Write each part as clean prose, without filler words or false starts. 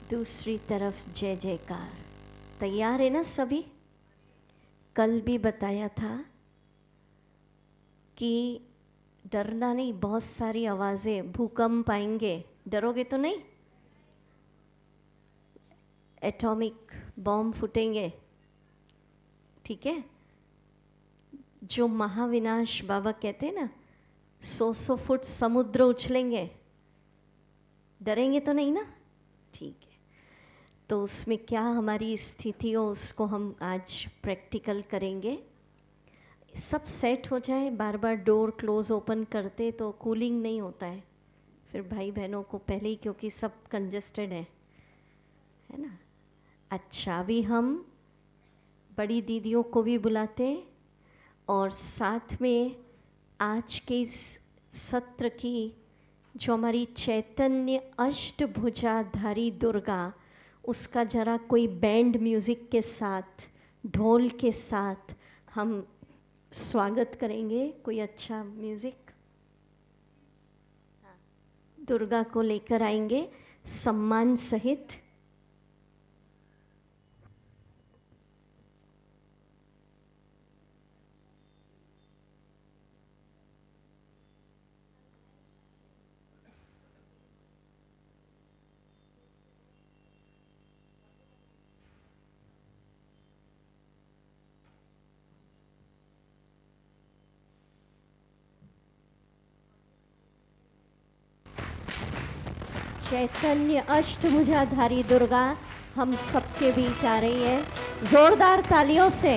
दूसरी तरफ जय जयकार। तैयार है ना सभी? कल भी बताया था कि डरना नहीं, बहुत सारी आवाज़ें, भूकंप आएंगे, डरोगे तो नहीं? एटॉमिक बॉम्ब फूटेंगे, ठीक है? जो महाविनाश बाबा कहते हैं ना, 100 फुट समुद्र उछलेंगे, डरेंगे तो नहीं ना? ठीक है। तो उसमें क्या हमारी स्थिति हो, उसको हम आज प्रैक्टिकल करेंगे। सब सेट हो जाए, बार बार डोर क्लोज ओपन करते तो कूलिंग नहीं होता है फिर भाई बहनों को पहले ही, क्योंकि सब कंजस्टेड है ना। अच्छा, अभी हम बड़ी दीदियों को भी बुलाते हैं और साथ में आज के इस सत्र की जो हमारी चैतन्य अष्टभुजाधारी दुर्गा, उसका जरा कोई बैंड म्यूज़िक के साथ, ढोल के साथ हम स्वागत करेंगे। कोई अच्छा म्यूज़िक दुर्गा को लेकर आएंगे सम्मान सहित। चैतन्य अष्टभुजाधारी दुर्गा हम सबके बीच आ रही है, जोरदार तालियों से।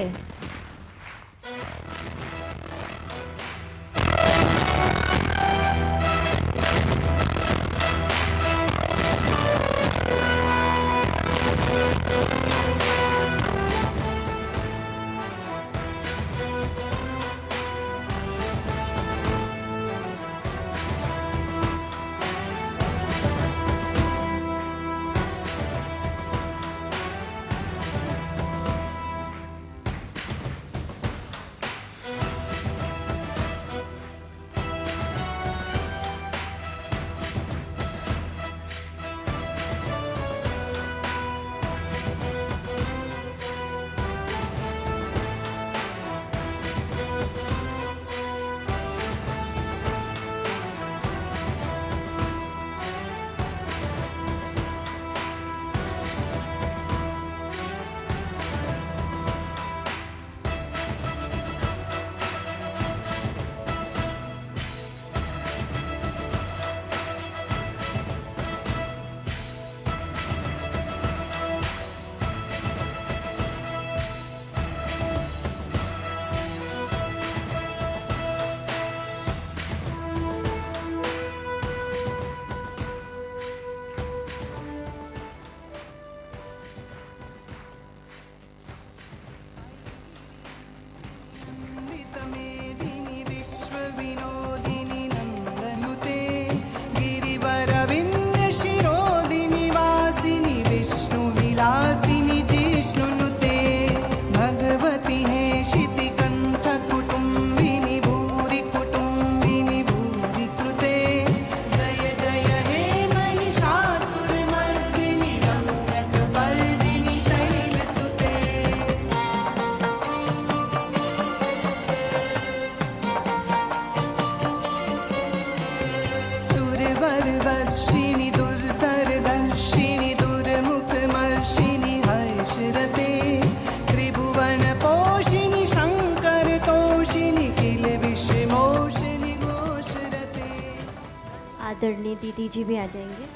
आदरणीय दीदी जी भी आ जाएंगे।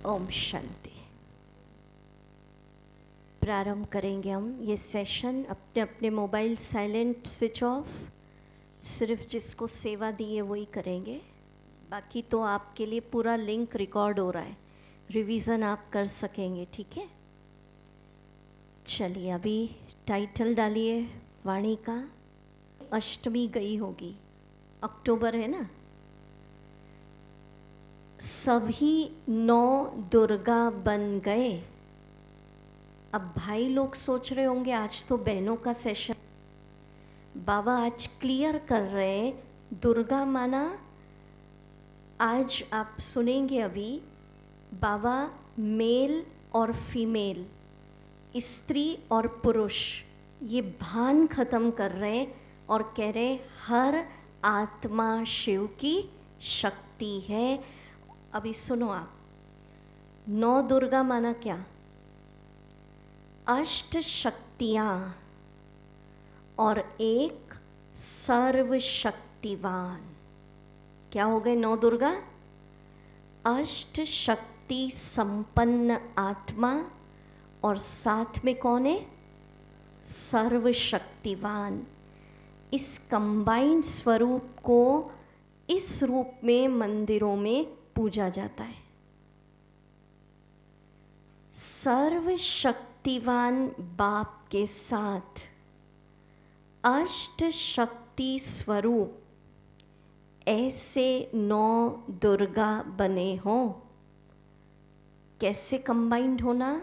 ओम शांति। प्रारंभ करेंगे हम ये सेशन। अपने अपने मोबाइल साइलेंट, स्विच ऑफ, सिर्फ जिसको सेवा दी है वही करेंगे। बाकी तो आपके लिए पूरा लिंक रिकॉर्ड हो रहा है, रिवीजन आप कर सकेंगे, ठीक है? चलिए, अभी टाइटल डालिए वाणी का। अष्टमी गई होगी, अक्टूबर है ना। सभी 9 दुर्गा बन गए। अब भाई लोग सोच रहे होंगे आज तो बहनों का सेशन, बाबा आज क्लियर कर रहे हैं दुर्गा माना। आज आप सुनेंगे अभी बाबा मेल और फीमेल, स्त्री और पुरुष, ये भान खत्म कर रहे और कह रहे हर आत्मा शिव की शक्ति है। अभी सुनो आप, 9 दुर्गा माना क्या? अष्ट शक्तियाँ और एक सर्वशक्तिवान। क्या हो गए 9 दुर्गा? अष्ट शक्ति संपन्न आत्मा और साथ में कौन है? सर्वशक्तिवान। इस कंबाइंड स्वरूप को इस रूप में मंदिरों में पूजा जाता है। सर्वशक्तिवान बाप के साथ अष्ट शक्ति स्वरूप ऐसे 9 दुर्गा बने हों। कैसे कंबाइंड होना?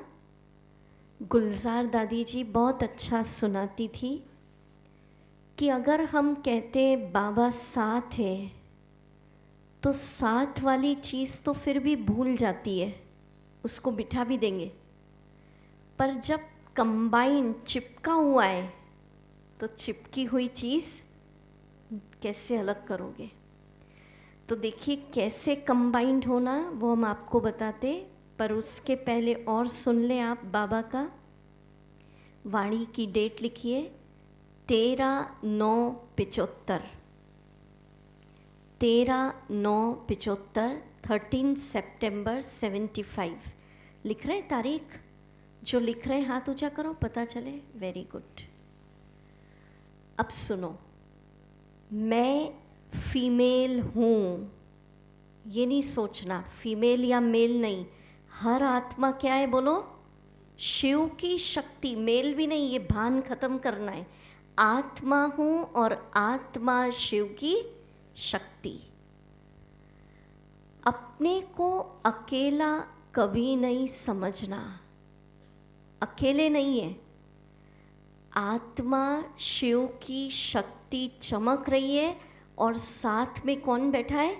गुलजार दादी जी बहुत अच्छा सुनाती थी कि अगर हम कहते बाबा साथ है तो साथ वाली चीज़ तो फिर भी भूल जाती है, उसको बिठा भी देंगे, पर जब कंबाइंड चिपका हुआ है तो चिपकी हुई चीज़ कैसे अलग करोगे? तो देखिए कैसे कंबाइंड होना वो हम आपको बताते, पर उसके पहले और सुन लें आप बाबा का। वाणी की डेट लिखिए 13/9/75, 13/9/75, 13 सितंबर 75। लिख रहे तारीख? जो लिख रहे हाथ ऊंचा करो, पता चले। Very good. अब सुनो, मैं फीमेल हूँ, ये नहीं सोचना फीमेल या मेल नहीं। हर आत्मा क्या है बोलो? शिव की शक्ति। मेल भी नहीं, ये भान खत्म करना है। आत्मा हूँ और आत्मा शिव की शक्ति। अपने को अकेला कभी नहीं समझना, अकेले नहीं है। आत्मा शिव की शक्ति चमक रही है और साथ में कौन बैठा है?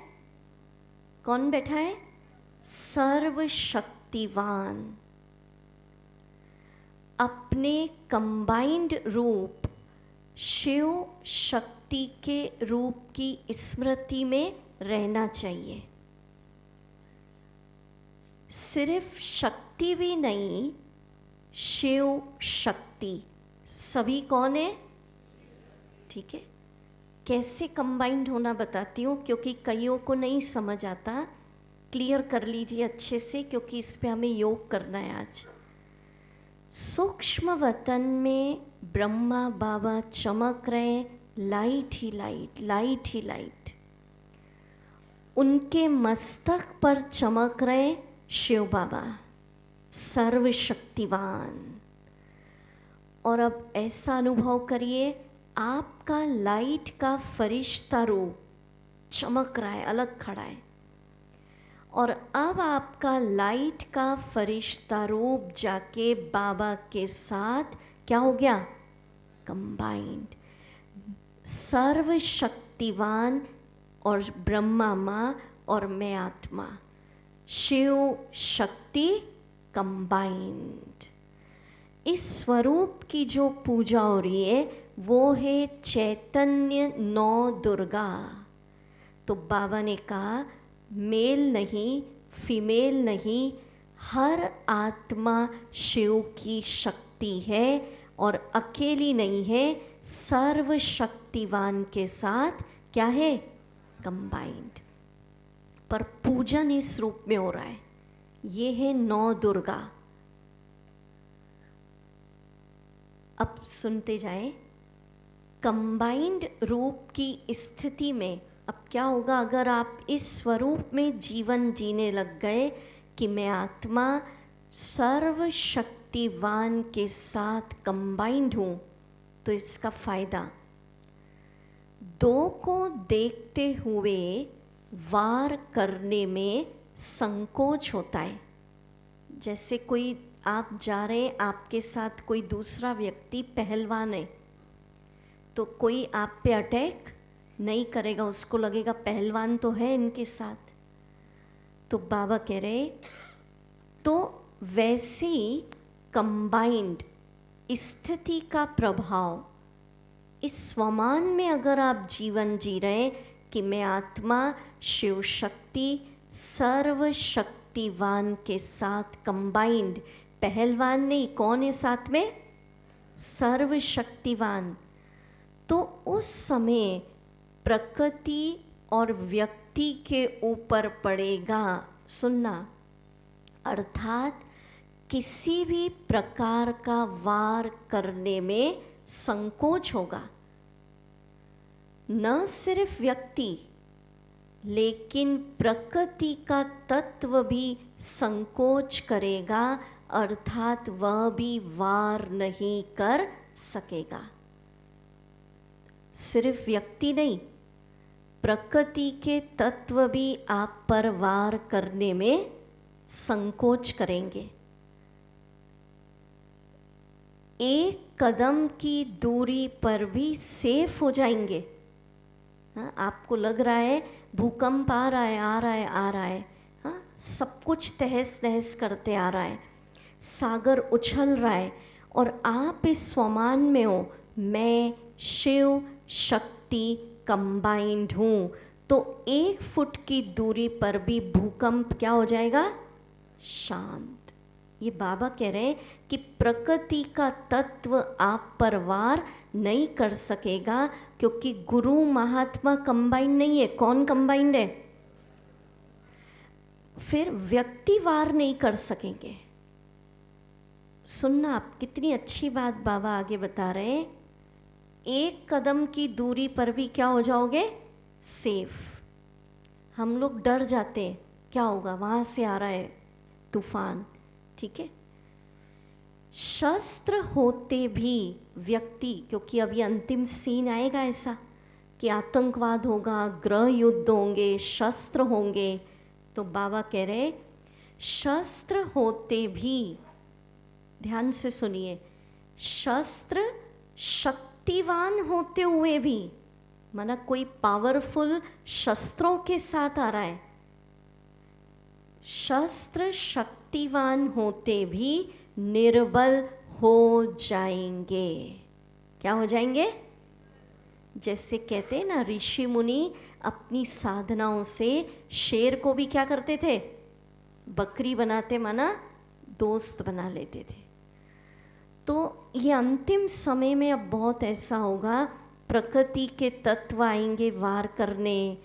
कौन बैठा है? सर्वशक्तिवान। अपने कंबाइंड रूप शिव शक्ति के रूप की स्मृति में रहना चाहिए। सिर्फ शक्ति भी नहीं, शिव शक्ति सभी कौन है? ठीक है, कैसे कंबाइंड होना बताती हूँ, क्योंकि कईयों को नहीं समझ आता। क्लियर कर लीजिए अच्छे से, क्योंकि इस पे हमें योग करना है आज। सूक्ष्म वतन में ब्रह्मा बाबा चमक रहे, लाइट ही लाइट, लाइट ही लाइट। उनके मस्तक पर चमक रहे शिव बाबा सर्वशक्तिवान। और अब ऐसा अनुभव करिए, आपका लाइट का फरिश्ता रूप चमक रहा है, अलग खड़ा है, और अब आपका लाइट का फरिश्ता रूप जाके बाबा के साथ क्या हो गया? कंबाइंड। सर्वशक्तिवान और ब्रह्मा माँ और मैं आत्मा, शिव शक्ति कंबाइंड। इस स्वरूप की जो पूजा हो रही है वो है चैतन्य 9 दुर्गा। तो बाबा ने कहा मेल नहीं, फीमेल नहीं, हर आत्मा शिव की शक्ति है और अकेली नहीं है, सर्वशक्तिवान के साथ क्या है? कंबाइंड। पर पूजन इस रूप में हो रहा है। ये है 9 दुर्गा। अब सुनते जाएं। कंबाइंड रूप की स्थिति में अब क्या होगा अगर आप इस स्वरूप में जीवन जीने लग गए कि मैं आत्मा सर्वशक्तिवान के साथ कंबाइंड हूँ, तो इसका फायदा, 2 को देखते हुए वार करने में संकोच होता है। जैसे कोई आप जा रहे हैं, आपके साथ कोई दूसरा व्यक्ति पहलवान है, तो कोई आप पे अटैक नहीं करेगा, उसको लगेगा पहलवान तो है इनके साथ। तो बाबा कह रहे तो वैसी कंबाइंड स्थिति का प्रभाव इस स्वमान में अगर आप जीवन जी रहे हैं कि मैं आत्मा शिव शक्ति सर्वशक्तिवान के साथ कंबाइंड, पहलवान नहीं, कौन है साथ में? सर्वशक्तिवान। तो उस समय प्रकृति और व्यक्ति के ऊपर पड़ेगा, सुनना, अर्थात किसी भी प्रकार का वार करने में संकोच होगा। न सिर्फ व्यक्ति लेकिन प्रकृति का तत्व भी संकोच करेगा, अर्थात वह भी वार नहीं कर सकेगा। सिर्फ व्यक्ति नहीं, प्रकृति के तत्व भी आप पर वार करने में संकोच करेंगे। एक कदम की दूरी पर भी सेफ हो जाएंगे। हाँ, आपको लग रहा है भूकंप आ रहा है, आ रहा है, आ रहा है, हाँ, सब कुछ तहस नहस करते आ रहा है, सागर उछल रहा है, और आप इस स्वमान में हो, मैं शिव शक्ति कंबाइंड हूँ, तो 1 फुट की दूरी पर भी भूकंप क्या हो जाएगा? शांत। ये बाबा कह रहे हैं कि प्रकृति का तत्व आप पर वार नहीं कर सकेगा, क्योंकि गुरु महात्मा कंबाइंड नहीं है। कौन कंबाइंड है? फिर व्यक्ति वार नहीं कर सकेंगे। सुनना, आप कितनी अच्छी बात बाबा आगे बता रहे हैं। 1 कदम की दूरी पर भी क्या हो जाओगे? सेफ। हम लोग डर जाते हैं, क्या होगा, वहाँ से आ रहा है तूफान, ठीक है। शस्त्र होते भी व्यक्ति, क्योंकि अभी अंतिम सीन आएगा ऐसा कि आतंकवाद होगा, गृह युद्ध होंगे, शस्त्र होंगे, तो बाबा कह रहे शस्त्र होते भी, ध्यान से सुनिए, शस्त्र शक्तिवान होते हुए भी, माना कोई पावरफुल शस्त्रों के साथ आ रहा है, शस्त्र शक्तिवान होते भी निर्बल हो जाएंगे। क्या हो जाएंगे? जैसे कहते हैं ना, ऋषि मुनि अपनी साधनाओं से शेर को भी क्या करते थे? बकरी बनाते, माना दोस्त बना लेते थे। तो ये अंतिम समय में अब बहुत ऐसा होगा, प्रकृति के तत्व आएंगे वार करने,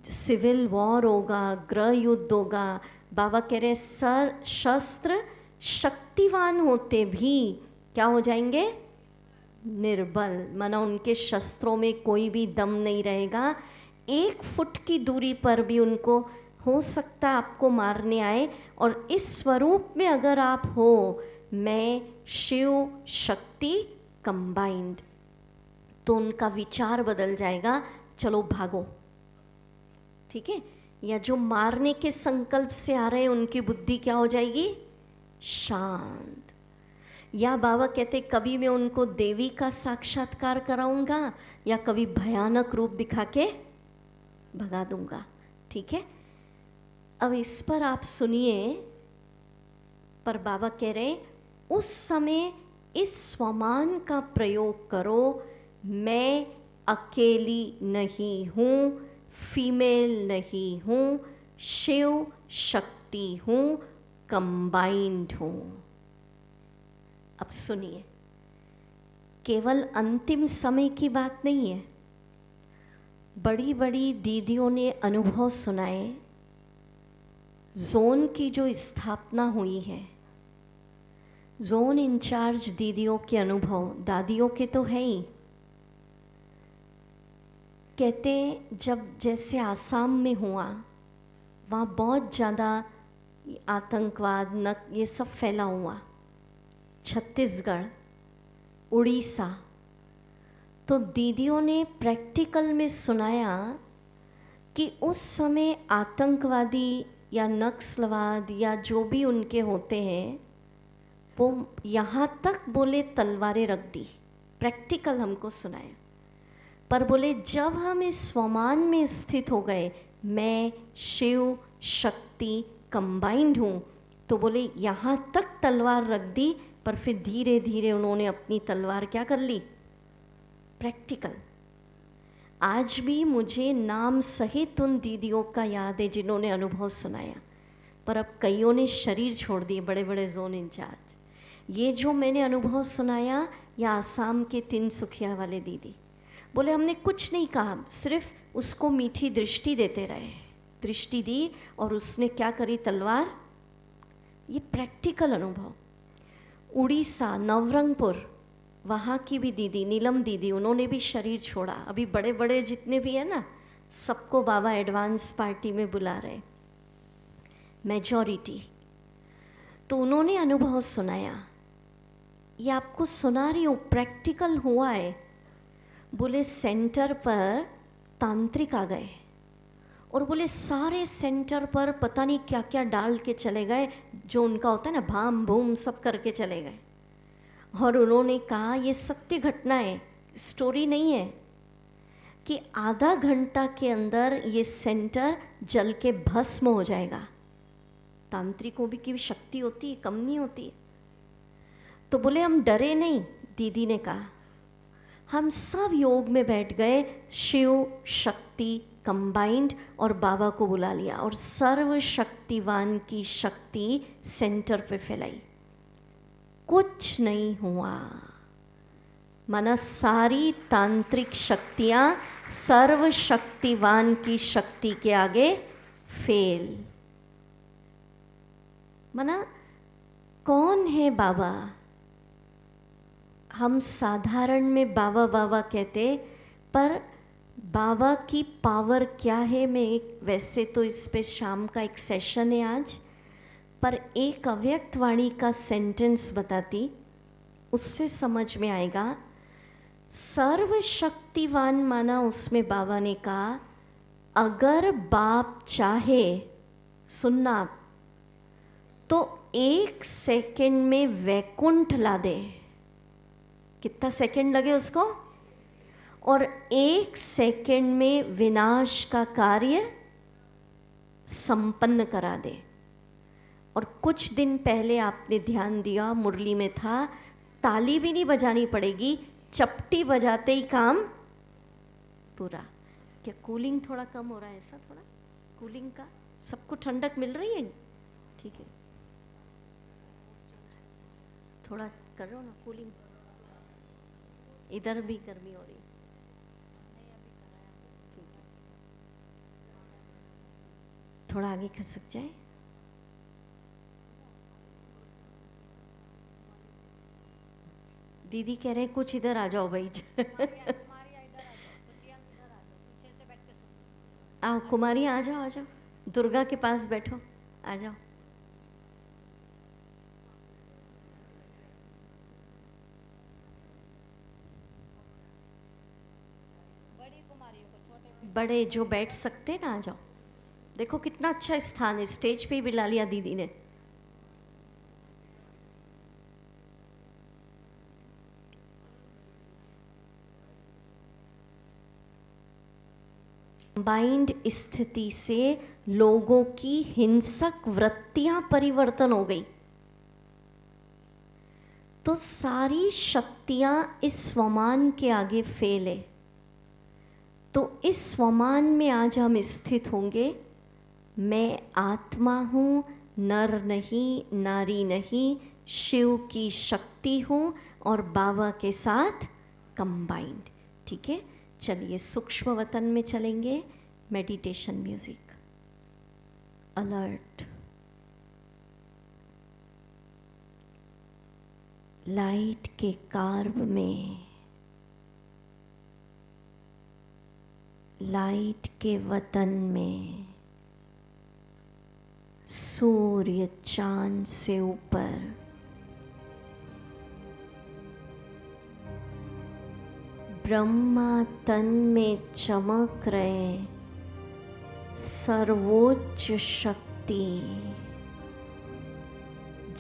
सिविल वॉर होगा, गृह युद्ध होगा। बाबा कह रहे शस्त्र शक्तिवान होते भी क्या हो जाएंगे? निर्बल, माना उनके शस्त्रों में कोई भी दम नहीं रहेगा। 1 फुट की दूरी पर भी उनको हो सकता आपको मारने आए, और इस स्वरूप में अगर आप हो, मैं शिव शक्ति कंबाइंड, तो उनका विचार बदल जाएगा, चलो भागो, ठीक है। या जो मारने के संकल्प से आ रहे हैं, उनकी बुद्धि क्या हो जाएगी? शांत। या बाबा कहते कभी मैं उनको देवी का साक्षात्कार कराऊंगा, या कभी भयानक रूप दिखा के भगा दूंगा, ठीक है। अब इस पर आप सुनिए, पर बाबा कह रहे उस समय इस स्वमान का प्रयोग करो, मैं अकेली नहीं हूँ, फीमेल नहीं हूँ, शिव शक्ति हूँ, कंबाइंड हूँ। अब सुनिए, केवल अंतिम समय की बात नहीं है, बड़ी बड़ी दीदियों ने अनुभव सुनाए। जोन की जो स्थापना हुई है, जोन इंचार्ज दीदियों के अनुभव, दादियों के तो है ही। कहते जब जैसे आसाम में हुआ, वहाँ बहुत ज़्यादा आतंकवाद ये सब फैला हुआ, छत्तीसगढ़, उड़ीसा, तो दीदियों ने प्रैक्टिकल में सुनाया कि उस समय आतंकवादी या नक्सलवाद या जो भी उनके होते हैं, वो यहाँ तक बोले तलवारें रख दी। प्रैक्टिकल हमको सुनाया, पर बोले जब हम इस स्वमान में स्थित हो गए, मैं शिव शक्ति कंबाइंड हूँ, तो बोले यहाँ तक तलवार रख दी, पर फिर धीरे धीरे उन्होंने अपनी तलवार क्या कर ली, प्रैक्टिकल। आज भी मुझे नाम सहित उन दीदियों का याद है जिन्होंने अनुभव सुनाया, पर अब कईयों ने शरीर छोड़ दिए, बड़े बड़े जोन इंचार्ज। ये जो मैंने अनुभव सुनाया, या आसाम के तिनसुखिया वाले दीदी बोले हमने कुछ नहीं कहा, सिर्फ उसको मीठी दृष्टि देते रहे, दृष्टि दी और उसने क्या करी, तलवार। ये प्रैक्टिकल अनुभव। उड़ीसा नवरंगपुर, वहाँ की भी दीदी नीलम दीदी, उन्होंने भी शरीर छोड़ा। अभी बड़े बड़े जितने भी हैं ना, सबको बाबा एडवांस पार्टी में बुला रहे, मेजॉरिटी। तो उन्होंने अनुभव सुनाया, ये आपको सुना रही हूँ, प्रैक्टिकल हुआ है। बोले सेंटर पर तांत्रिक आ गए और बोले सारे सेंटर पर पता नहीं क्या क्या डाल के चले गए, जो उनका होता है ना, भाम भूम सब करके चले गए। और उन्होंने कहा ये सत्य घटना है, स्टोरी नहीं है, कि आधा घंटा के अंदर ये सेंटर जल के भस्म हो जाएगा। तांत्रिकों भी की शक्ति होती है, कम नहीं होती। तो बोले हम डरे नहीं, दीदी ने कहा हम सब योग में बैठ गए, शिव शक्ति कंबाइंड, और बाबा को बुला लिया और सर्वशक्तिवान की शक्ति सेंटर पे फैलाई। कुछ नहीं हुआ, माना सारी तांत्रिक शक्तियां सर्वशक्तिवान की शक्ति के आगे फेल। माना कौन है बाबा? हम साधारण में बाबा बाबा कहते, पर बाबा की पावर क्या है, मैं वैसे तो इस पे शाम का एक सेशन है आज, पर एक अव्यक्त वाणी का सेंटेंस बताती, उससे समझ में आएगा। सर्वशक्तिवान माना उसमें बाबा ने कहा, अगर बाप चाहे, सुनना आप, तो 1 सेकंड में वैकुंठ ला दे। कितना सेकंड लगे उसको? और 1 सेकंड में विनाश का कार्य संपन्न करा दे। और कुछ दिन पहले आपने ध्यान दिया, मुरली में था, ताली भी नहीं बजानी पड़ेगी, चपटी बजाते ही काम पूरा। क्या कूलिंग थोड़ा कम हो रहा है? ऐसा थोड़ा कूलिंग का, सबको ठंडक मिल रही है? ठीक है, थोड़ा कर रहे हो ना कूलिंग, इधर भी गर्मी हो रही। ठीक है, थोड़ा आगे खसक जाए। दीदी कह रहे हैं कुछ इधर आ जाओ भाई। आओ कुमारी, आ जाओ आ जाओ, दुर्गा के पास बैठो, आ जाओ। बड़े जो बैठ सकते ना, आ जाओ। देखो कितना अच्छा स्थान है, स्टेज पे ही बुला लिया दीदी ने। कंबाइंड स्थिति से लोगों की हिंसक वृत्तियां परिवर्तन हो गई, तो सारी शक्तियां इस स्वमान के आगे फेल है। तो इस स्वमान में आज हम स्थित होंगे। मैं आत्मा हूँ, नर नहीं, नारी नहीं, शिव की शक्ति हूँ और बाबा के साथ कंबाइंड। ठीक है, चलिए सूक्ष्म वतन में चलेंगे। मेडिटेशन म्यूजिक, अलर्ट, लाइट के कार्ब में, लाइट के वतन में, सूर्य चांद से ऊपर, ब्रह्मा तन में चमक रहे सर्वोच्च शक्ति,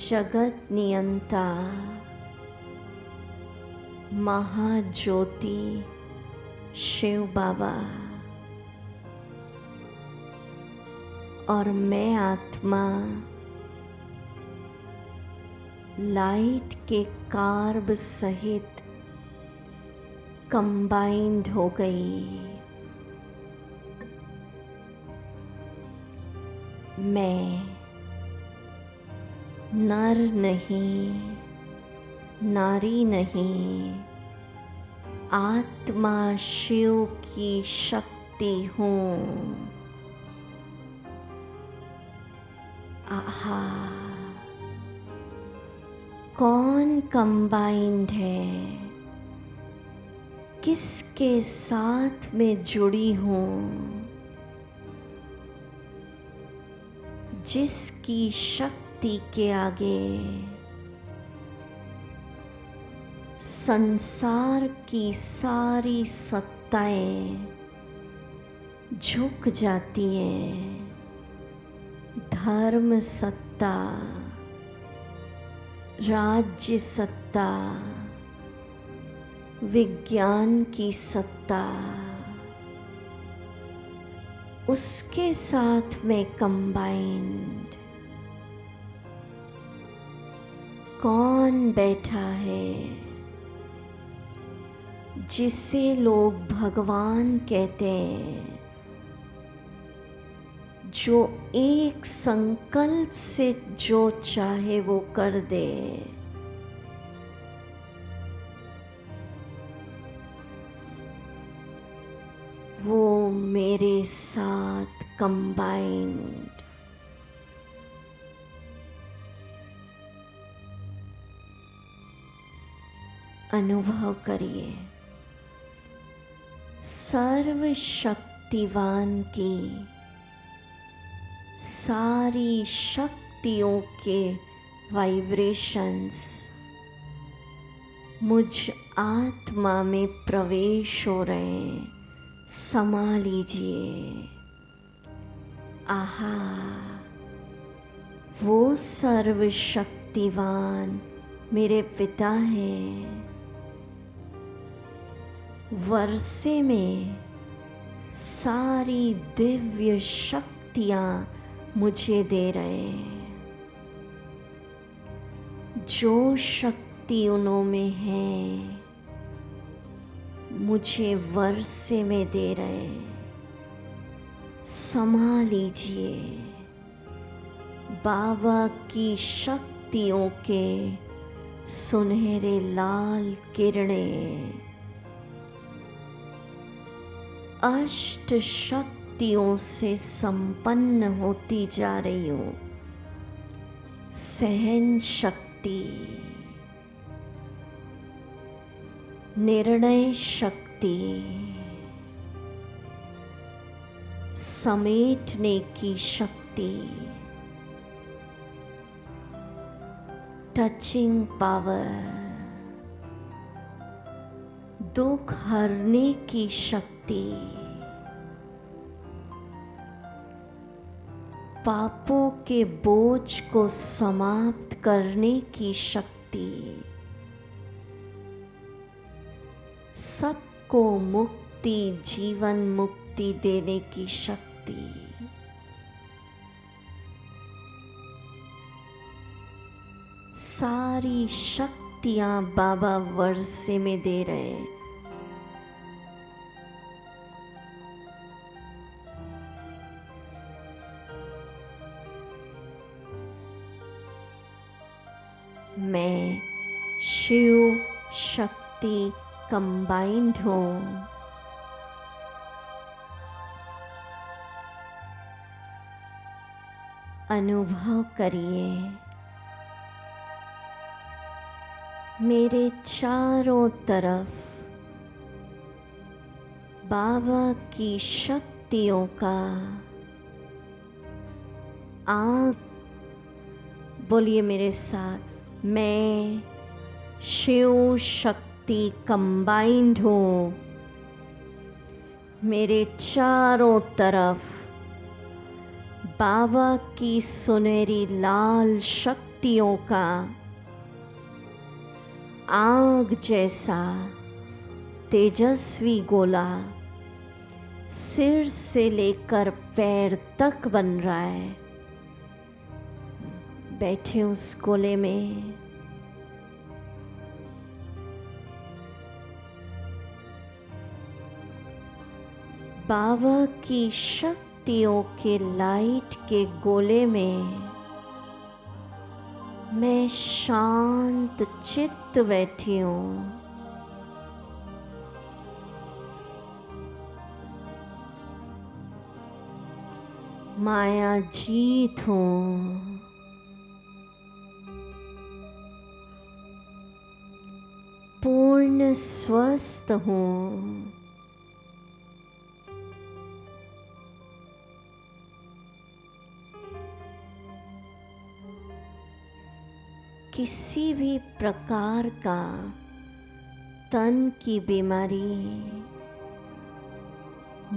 जगत नियंता, महाज्योति शिव बाबा और मैं आत्मा लाइट के कार्ब सहित कंबाइंड हो गई। मैं नर नहीं, नारी नहीं, आत्मा शिव की शक्ति हूँ। आहा, कौन कंबाइंड है, किसके साथ में जुड़ी हूँ, जिसकी शक्ति के आगे संसार की सारी सत्ताएं झुक जाती हैं। धर्म सत्ता, राज्य सत्ता, विज्ञान की सत्ता, उसके साथ में कंबाइंड। कौन बैठा है जिसे लोग भगवान कहते हैं, जो एक संकल्प से जो चाहे वो कर दे। वो मेरे साथ कंबाइंड। अनुभव करिए सर्वशक्तिवान की सारी शक्तियों के वाइब्रेशंस मुझ आत्मा में प्रवेश हो रहे हैं। समा लीजिए। आहा, वो सर्वशक्तिवान मेरे पिता हैं। वर्षे में सारी दिव्य शक्तियाँ मुझे दे रहे हैं। जो शक्ति उनमें है मुझे वर्षे में दे रहे हैं। समा लीजिए। बाबा की शक्तियों के सुनहरे लाल किरणें अष्ट शक्तियों से संपन्न होती जा रही हूँ। सहन शक्ति, निर्णय शक्ति, समेटने की शक्ति, टचिंग पावर, दुख हरने की शक्ति, पापों के बोझ को समाप्त करने की शक्ति, सबको मुक्ति, जीवन मुक्ति देने की शक्ति। सारी शक्तियां बाबा वर्षे में दे रहे हैं। मैं शिव शक्ति कंबाइंड हूँ। अनुभव करिए मेरे चारों तरफ बाबा की शक्तियों का आग। बोलिए मेरे साथ, मैं शिव शक्ति कंबाइंड हूँ। मेरे चारों तरफ बाबा की सुनहरी लाल शक्तियों का आग जैसा तेजस्वी गोला सिर से लेकर पैर तक बन रहा है। बैठे उस गोले में बाबा की शक्तियों के लाइट के गोले में मैं शांत चित्त बैठी हूँ। माया जीत हूँ। पूर्ण स्वस्थ हूँ। किसी भी प्रकार का तन की बीमारी,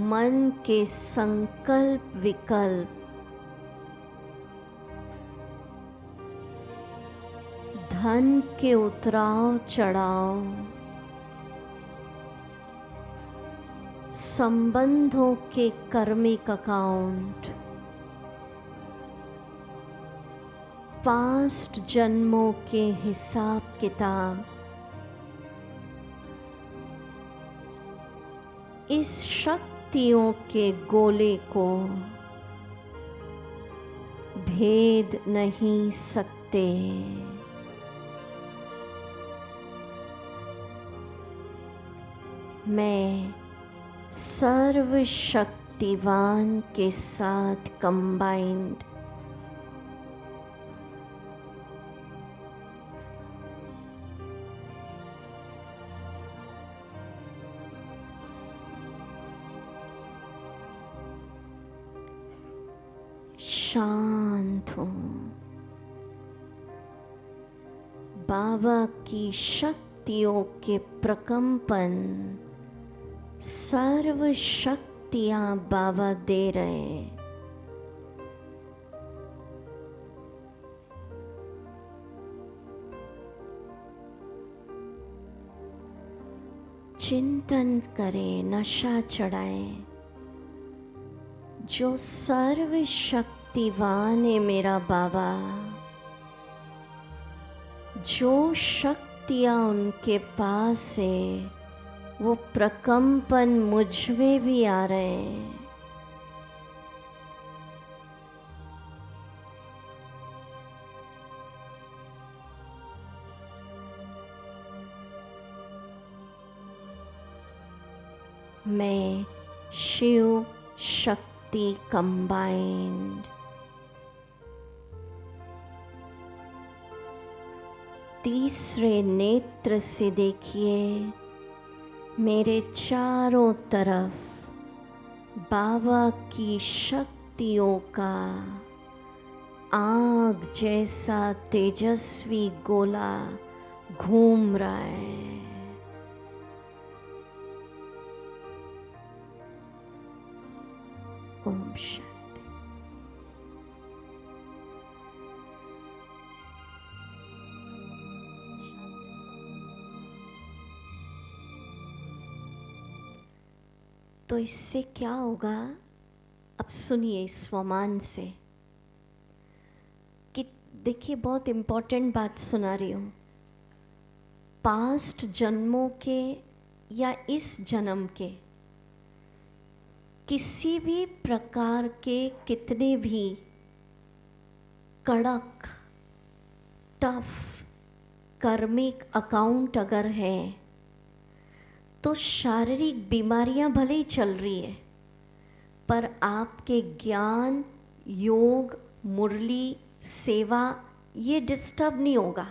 मन के संकल्प विकल्प, धन के उतराव चढ़ाव, संबंधों के कर्मिक अकाउंट, पास्ट जन्मों के हिसाब किताब, इस शक्तियों के गोले को भेद नहीं सकते। मैं सर्वशक्तिवान के साथ कंबाइंड शांत हूँ। बाबा की शक्तियों के प्रकंपन सर्व शक्तियाँ बाबा दे रहे हैं। चिंतन करें, नशा चढ़ाएं। जो सर्व शक्तिवान है मेरा बाबा, जो शक्तियाँ उनके पास है वो प्रकंपन मुझ में भी आ रहे हैं। मैं शिव शक्ति कंबाइंड तीसरे नेत्र से देखिए, मेरे चारों तरफ बाबा की शक्तियों का आग जैसा तेजस्वी गोला घूम रहा है। ओम शांति। तो इससे क्या होगा, अब सुनिए स्वमान से कि देखिए बहुत इम्पोर्टेंट बात सुना रही हूँ। पास्ट जन्मों के या इस जन्म के किसी भी प्रकार के कितने भी कड़क टफ कर्मिक अकाउंट अगर है तो शारीरिक बीमारियां भले ही चल रही है, पर आपके ज्ञान, योग, मुरली, सेवा ये डिस्टर्ब नहीं होगा।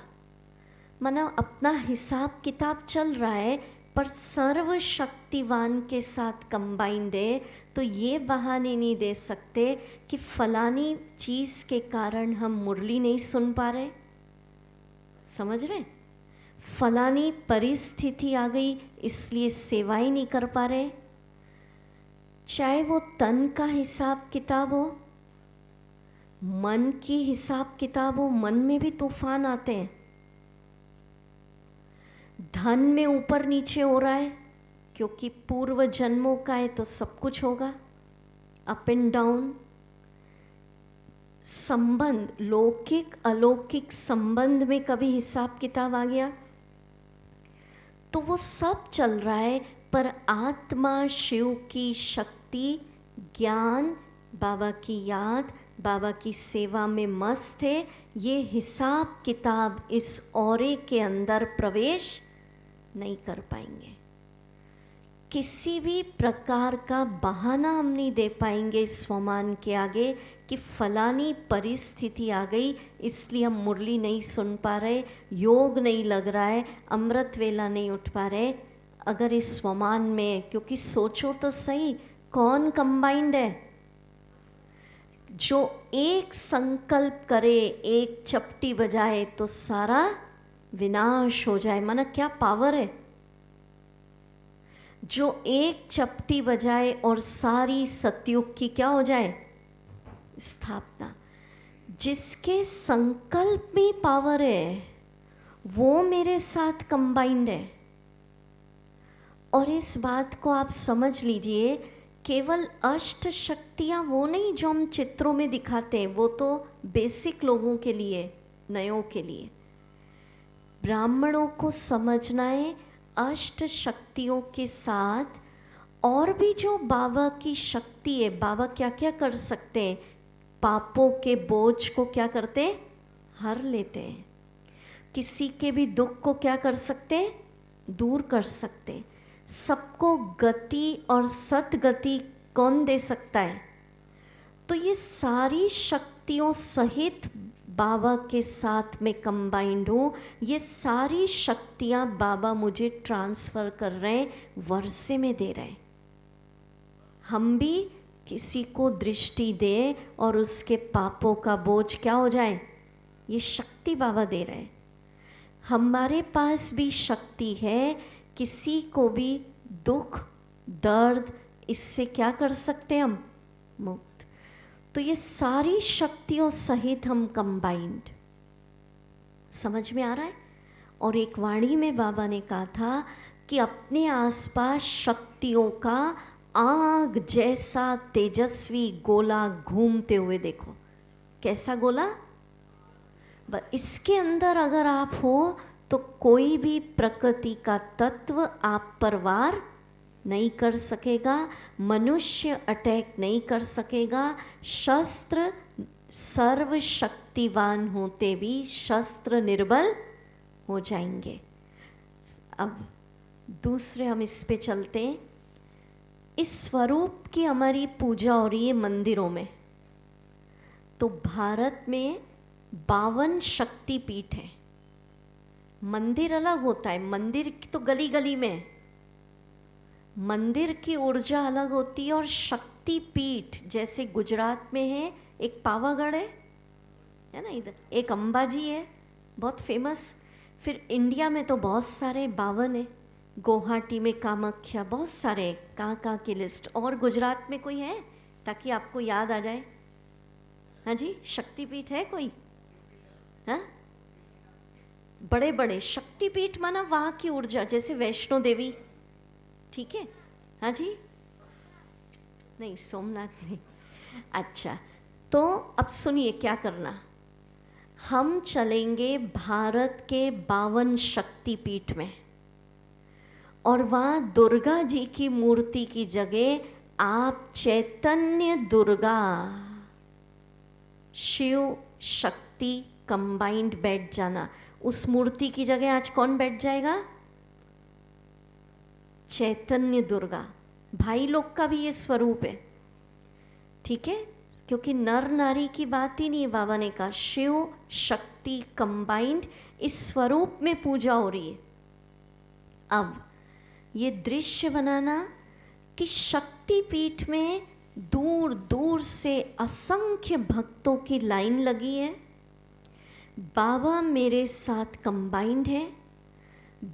माना अपना हिसाब किताब चल रहा है, पर सर्व शक्तिवान के साथ कंबाइंड है, तो ये बहाने नहीं दे सकते कि फलानी चीज़ के कारण हम मुरली नहीं सुन पा रहे। समझ रहे? फलानी परिस्थिति आ गई इसलिए सेवाएं नहीं कर पा रहे। चाहे वो तन का हिसाब किताब हो, मन की हिसाब किताब हो, मन में भी तूफान आते हैं। धन में ऊपर नीचे हो रहा है क्योंकि पूर्व जन्मों का है तो सब कुछ होगा, अप एंड डाउन। संबंध, लौकिक अलौकिक संबंध में कभी हिसाब किताब आ गया तो वो सब चल रहा है, पर आत्मा शिव की शक्ति भक्ति, ज्ञान, बाबा की याद, बाबा की सेवा में मस्त है, ये हिसाब किताब इस औरे के अंदर प्रवेश नहीं कर पाएंगे। किसी भी प्रकार का बहाना हम नहीं दे पाएंगे स्वमान के आगे कि फलानी परिस्थिति आ गई इसलिए हम मुरली नहीं सुन पा रहे, योग नहीं लग रहा है, अमृत वेला नहीं उठ पा रहे। अगर इस स्वमान में, क्योंकि सोचो तो सही, कौन कंबाइंड है? जो एक संकल्प करे, एक चपटी बजाए तो सारा विनाश हो जाए। माना क्या पावर है? जो एक चपटी बजाए और सारी सतयुग की क्या हो जाए? स्थापना। जिसके संकल्प में पावर है वो मेरे साथ कंबाइंड है। और इस बात को आप समझ लीजिए, केवल अष्ट शक्तियाँ वो नहीं जो हम चित्रों में दिखाते हैं, वो तो बेसिक लोगों के लिए, नयों के लिए। ब्राह्मणों को समझना है अष्ट शक्तियों के साथ और भी जो बाबा की शक्ति है, बाबा क्या क्या कर सकते हैं। पापों के बोझ को क्या करते हैं? हर लेते हैं। किसी के भी दुख को क्या कर सकते हैं? दूर कर सकते हैं। सबको गति और सतगति कौन दे सकता है? तो ये सारी शक्तियों सहित बाबा के साथ में कंबाइंड हूँ। ये सारी शक्तियाँ बाबा मुझे ट्रांसफ़र कर रहे हैं, वर्षे में दे रहे हैं। हम भी किसी को दृष्टि दे और उसके पापों का बोझ क्या हो जाए, ये शक्ति बाबा दे रहे हैं। हमारे पास भी शक्ति है, किसी को भी दुख दर्द इससे क्या कर सकते हैं हम? मुक्त। तो ये सारी शक्तियों सहित हम कंबाइंड। समझ में आ रहा है? और एक वाणी में बाबा ने कहा था कि अपने आसपास शक्तियों का आग जैसा तेजस्वी गोला घूमते हुए देखो। कैसा गोला? इसके अंदर अगर आप हो तो कोई भी प्रकृति का तत्व आप पर वार नहीं कर सकेगा, मनुष्य अटैक नहीं कर सकेगा। शस्त्र सर्वशक्तिवान होते भी शस्त्र निर्बल हो जाएंगे। अब दूसरे हम इस पे चलते हैं। इस स्वरूप की हमारी पूजा हो रही है मंदिरों में। तो भारत में 52 शक्तिपीठ है। मंदिर अलग होता है, मंदिर तो गली गली में है, मंदिर की ऊर्जा अलग होती है। और शक्तिपीठ जैसे गुजरात में है, एक पावागढ़ है ना, इधर एक अंबाजी है बहुत फेमस। फिर इंडिया में तो बहुत सारे 52 है, गुवाहाटी में कामाख्या, बहुत सारे। कहाँ की लिस्ट? और गुजरात में कोई है ताकि आपको याद आ जाए? हाँ जी, शक्तिपीठ है कोई? हाँ, बड़े बड़े शक्तिपीठ माना वहाँ की ऊर्जा, जैसे वैष्णो देवी, ठीक है। हाँ जी, नहीं सोमनाथ नहीं। अच्छा, तो अब सुनिए क्या करना। हम चलेंगे भारत के 52 शक्तिपीठ में, और वहाँ दुर्गा जी की मूर्ति की जगह आप चैतन्य दुर्गा शिव शक्ति कंबाइंड बैठ जाना। उस मूर्ति की जगह आज कौन बैठ जाएगा? चैतन्य दुर्गा। भाई लोग का भी ये स्वरूप है, ठीक है, क्योंकि नर नारी की बात ही नहीं है। बाबा ने कहा शिव शक्ति कंबाइंड, इस स्वरूप में पूजा हो रही है। अब ये दृश्य बनाना कि शक्तिपीठ में दूर दूर से असंख्य भक्तों की लाइन लगी है। बाबा मेरे साथ कंबाइंड है।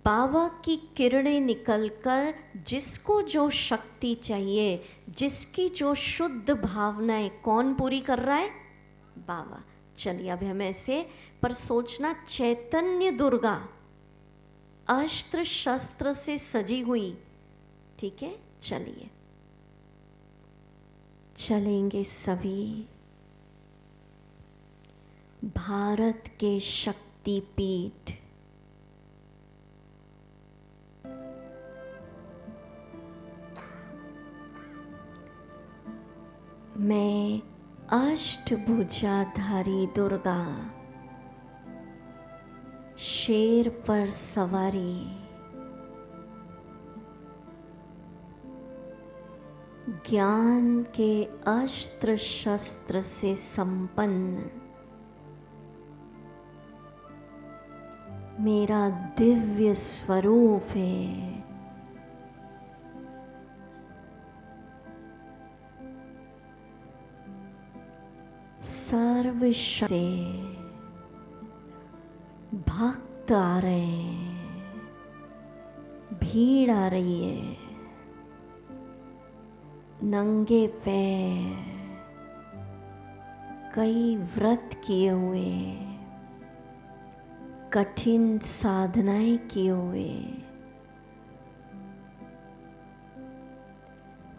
बाबा की किरणें निकलकर जिसको जो शक्ति चाहिए, जिसकी जो शुद्ध भावनाएं, कौन पूरी कर रहा है? बाबा। चलिए अब हम ऐसे पर सोचना, चैतन्य दुर्गा अस्त्र शस्त्र से सजी हुई, ठीक है। चलिए चलेंगे सभी भारत के शक्तिपीठ। मैं अष्टभुजाधारी दुर्गा, शेर पर सवारी, ज्ञान के अस्त्र शस्त्र से संपन्न, मेरा दिव्य स्वरूप है। सर्वशक्ति से भक्त आ रहे हैं, भीड़ आ रही है, नंगे पैर, कई व्रत किए हुए, कठिन साधनाएं किए हुए,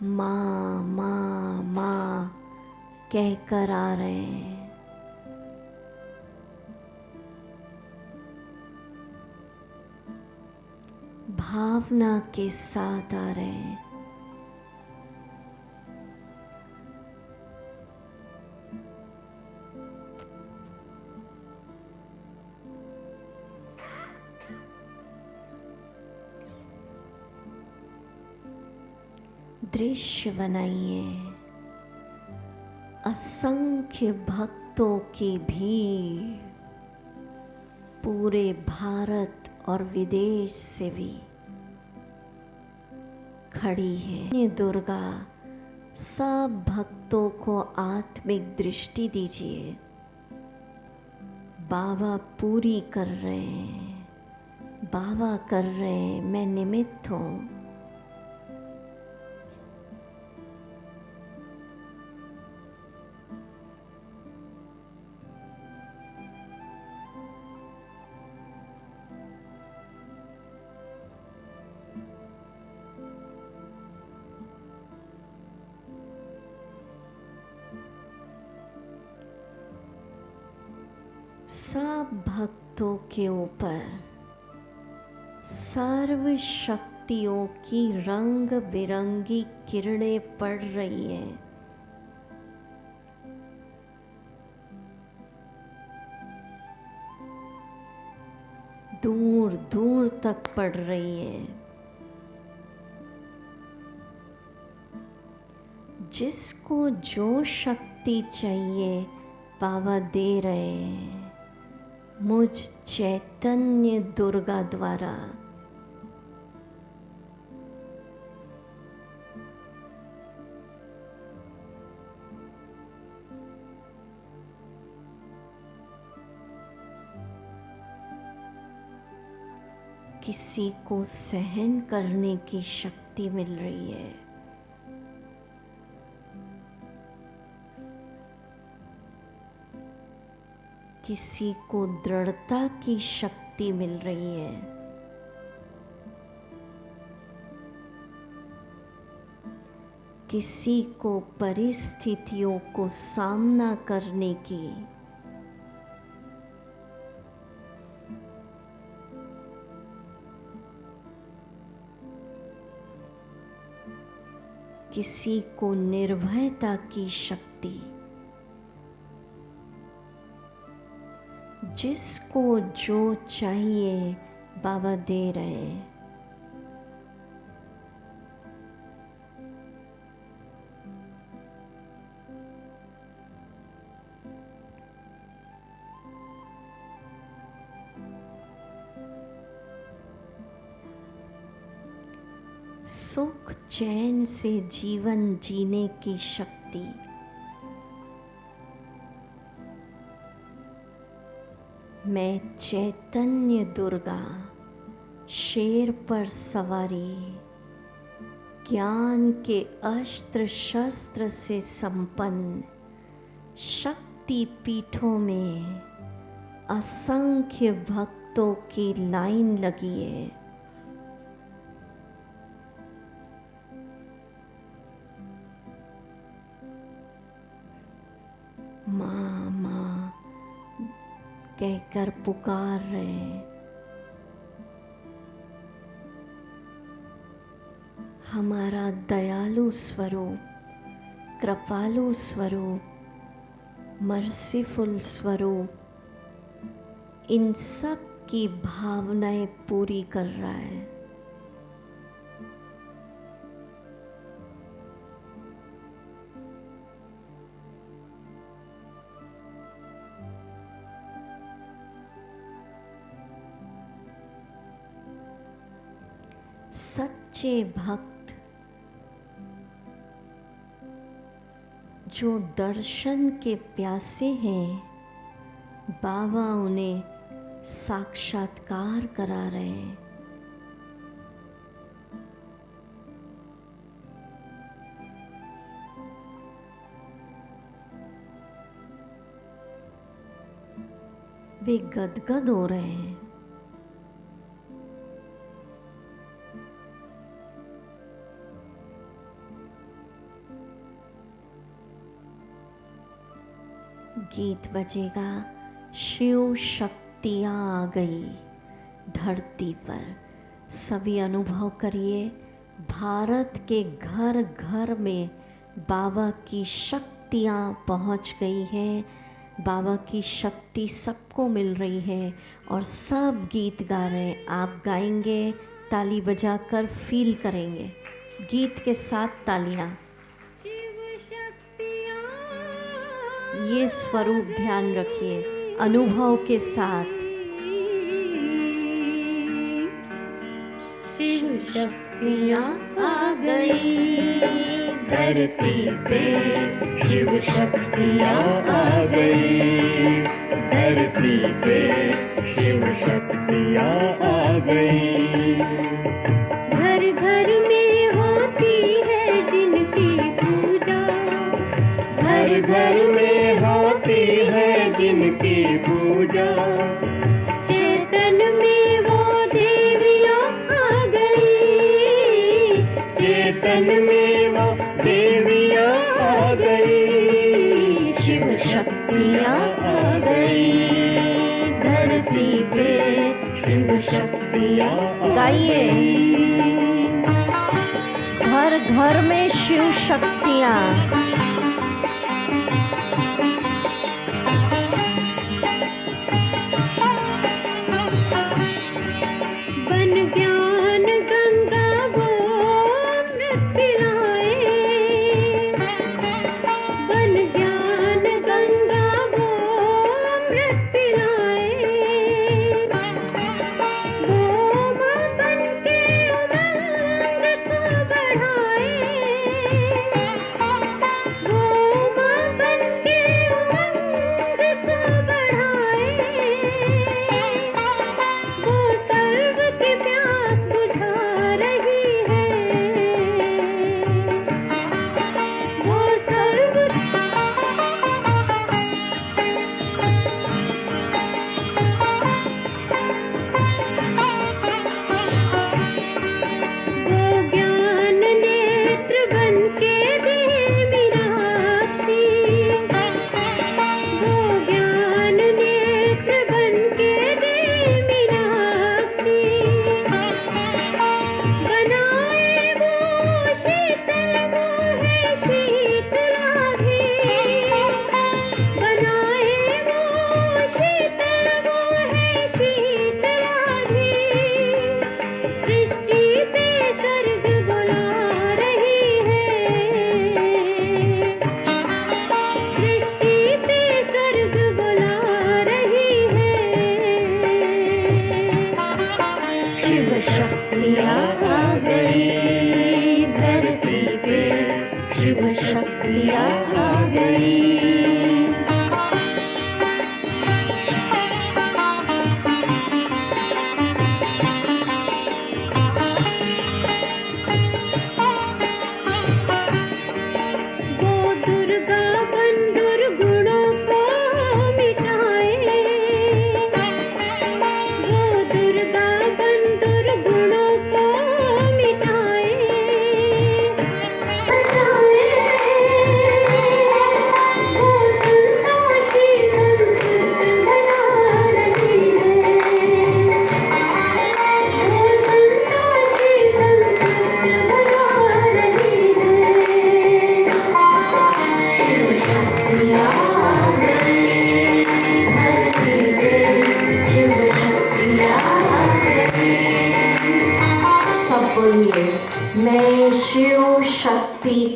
माँ माँ माँ कहकर आ रहे हैं। भावना के साथ आ रहे हैं। दृश्य बनाइए, असंख्य भक्तों की भीड़ पूरे भारत और विदेश से भी खड़ी है। ये दुर्गा सब भक्तों को आत्मिक दृष्टि दीजिए। बाबा पूरी कर रहे हैं, बाबा कर रहे हैं, मैं निमित्त हूँ। सब भक्तों के ऊपर सर्व शक्तियों की रंग बिरंगी किरणें पड़ रही हैं। दूर दूर तक पड़ रही है। जिसको जो शक्ति चाहिए बाबा दे रहे हैं, मुझ चैतन्य दुर्गा द्वारा। किसी को सहन करने की शक्ति मिल रही है, किसी को दृढ़ता की शक्ति मिल रही है, किसी को परिस्थितियों को सामना करने की, किसी को निर्भयता की शक्ति। जिसको जो चाहिए बाबा दे रहे हैं। सुख चैन से जीवन जीने की शक्ति। मैं चैतन्य दुर्गा, शेर पर सवारी, ज्ञान के अस्त्र शस्त्र से संपन्न, शक्ति पीठों में असंख्य भक्तों की लाइन लगी है। माँ माँ कहकर पुकार रहे हैं। हमारा दयालु स्वरूप कृपालु स्वरूप, मर्सीफुल स्वरूप इन सब की भावनाएं पूरी कर रहा है। सच्चे भक्त जो दर्शन के प्यासे हैं, बाबा उन्हें साक्षात्कार करा रहे हैं। वे गदगद हो रहे हैं। गीत बजेगा, शिव शक्तियाँ आ गई धरती पर। सभी अनुभव करिए, भारत के घर घर में बाबा की शक्तियाँ पहुँच गई हैं। बाबा की शक्ति सबको मिल रही है और सब गीत गा रहे हैं। आप गाएंगे, ताली बजाकर फील करेंगे, गीत के साथ तालियाँ। ये स्वरूप ध्यान रखिए अनुभव के साथ। शिव शक्तियाँ आ गई धरती पे, शिव शक्तियाँ आ गई धरती पे, शिव शक्तियाँ आ गई। घर घर में होती है जिनकी पूजा, घर घर में होती है जिनकी पूजा, चेतन में वो देवियाँ आ गई, चेतन में वो देवियाँ आ गई, शिव शक्तियाँ आ गई धरती पे, शिव शक्तियाँ। गाइए, घर घर में शिव शक्तियाँ।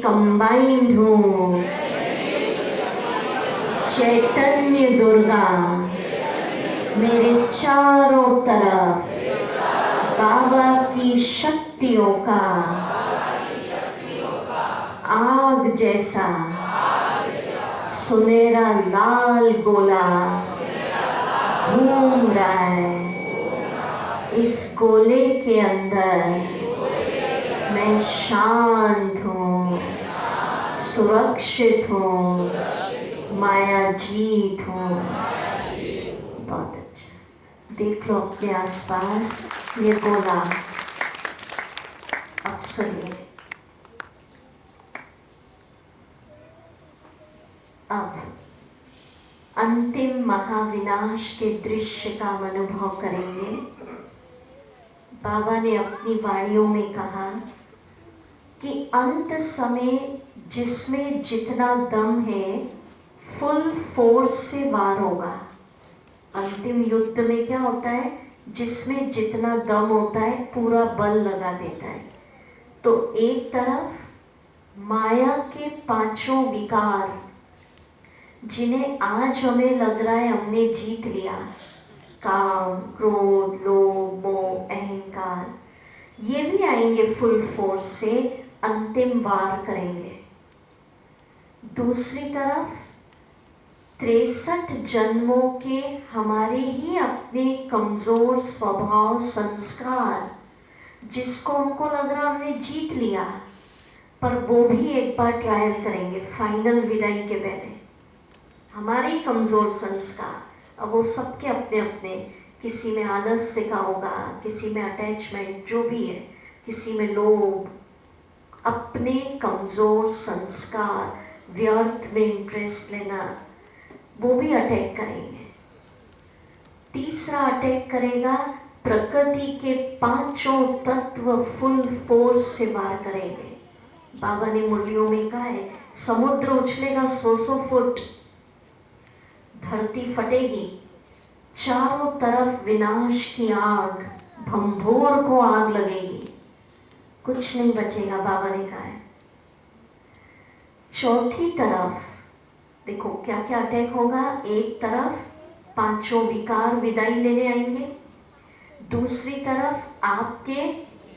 कंबाइंड हूँ। चैतन्य दुर्गा मेरे चारों तरफ बाबा की शक्तियों का आग जैसा सुनहरा लाल गोला घूम रहा है। इस गोले के अंदर मैं शांत हूँ, सुरक्षित हूँ, माया जीत हूँ। बहुत अच्छा, देख लो अपने आसपास ये गोला। अब सुनिए, अब अंतिम महाविनाश के दृश्य का हम अनुभव करेंगे। बाबा ने अपनी वाणियों में कहा कि अंत समय जिसमें जितना दम है फुल फोर्स से वार होगा। अंतिम युद्ध में क्या होता है, जिसमें जितना दम होता है पूरा बल लगा देता है। तो एक तरफ माया के पांचों विकार, जिन्हें आज हमें लग रहा है हमने जीत लिया, काम, क्रोध, लोभ, मोह, अहंकार, ये भी आएंगे फुल फोर्स से, अंतिम वार करेंगे। दूसरी तरफ 63 जन्मों के हमारे ही अपने कमजोर स्वभाव, संस्कार, जिसको हमको लग रहा हमने जीत लिया, पर वो भी एक बार ट्रायल करेंगे फाइनल विदाई के पहले। हमारे ही कमजोर संस्कार, अब वो सबके अपने अपने, किसी में आलस्य का होगा, किसी में अटैचमेंट, जो भी है, किसी में लोभ, अपने कमजोर संस्कार, व्यर्थ में इंटरेस्ट लेना, वो भी अटैक करेंगे। तीसरा अटैक करेगा प्रकृति के पांचों तत्व, फुल फोर्स से वार करेंगे। बाबा ने मुरलियों में कहा है, समुद्र उछलेगा 100 फुट, धरती फटेगी, चारों तरफ विनाश की आग, भंभोर को आग लगेगी, कुछ नहीं बचेगा, बाबा ने कहा है। चौथी तरफ देखो क्या क्या अटैक होगा। एक तरफ पांचों विकार विदाई लेने आएंगे, दूसरी तरफ आपके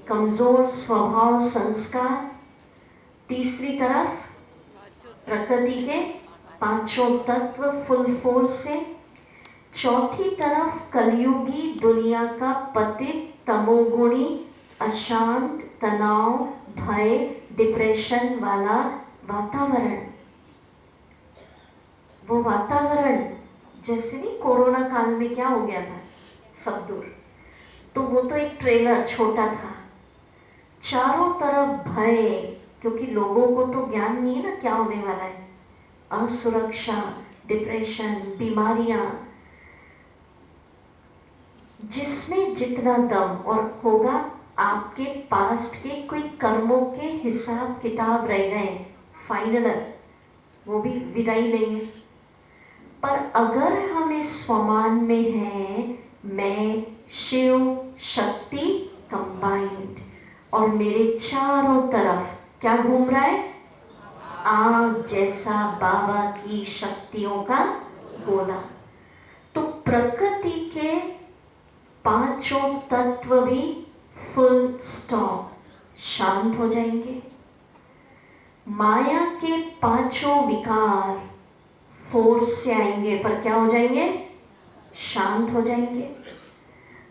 कमजोर स्वभाव, संस्कार, तीसरी तरफ प्रकृति के पांचों तत्व फुल फोर्स से, चौथी तरफ कलयुगी दुनिया का पतित, तमोगुणी, अशांत, तनाव, भय, डिप्रेशन वाला वातावरण। वो वातावरण जैसे नहीं कोरोना काल में क्या हो गया था, सब दूर, तो वो तो एक ट्रेलर छोटा था। चारों तरफ भय, क्योंकि लोगों को तो ज्ञान नहीं है ना क्या होने वाला है, असुरक्षा, डिप्रेशन, बीमारियां, जिसमें जितना दम, और होगा आपके पास्ट के कोई कर्मों के हिसाब किताब रह गए फाइनल, वो भी विदाई लेंगे। पर अगर हम इस स्वमान में हैं, मैं शिव शक्ति कंबाइंड, और मेरे चारों तरफ क्या घूम रहा है, आग जैसा बाबा की शक्तियों का गोला, तो प्रकृति के पांचों तत्व भी फुल स्टॉप शांत हो जाएंगे। माया के पांचों विकार फोर्स से आएंगे, पर क्या हो जाएंगे, शांत हो जाएंगे।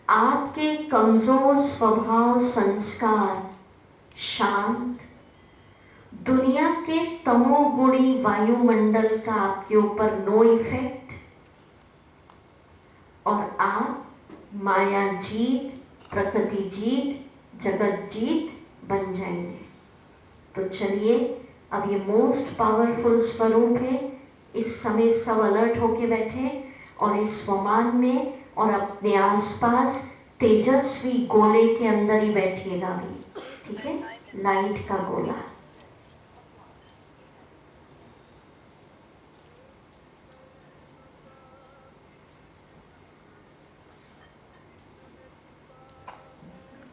आपके कमजोर स्वभाव, संस्कार शांत, दुनिया के तमोगुणी वायुमंडल का आपके ऊपर नो इफेक्ट, और आप माया जीत, प्रकृति जीत, जगत जीत बन जाएंगे। तो चलिए, अब ये मोस्ट पावरफुल स्वरूप है, इस समय सब अलर्ट होके बैठे और इस स्वमान में और अपने आसपास तेजस्वी गोले के अंदर ही बैठिएगा भी, ठीक है, लाइट का गोला।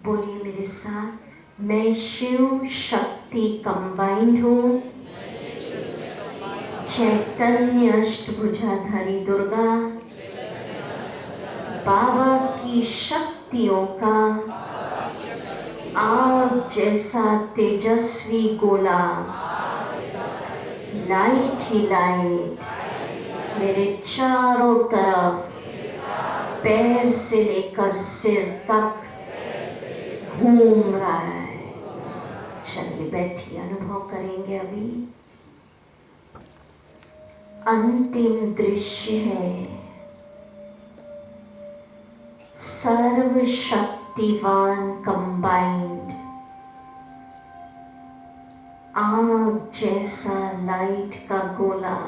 बोलिए मेरे साथ, मैं शिव शक्ति शक्ति कंबाइंड हो, चैतन्य अष्टभुजाधारी दुर्गा बाबा की शक्तियों का आग जैसा तेजस्वी गोला, लाइट ही लाइट मेरे चारों तरफ पैर से लेकर सिर तक घूम रहा है। चलिए बैठिए, अनुभव करेंगे। अभी अंतिम दृश्य है, सर्वशक्तिवान कंबाइंड आग जैसा लाइट का गोला,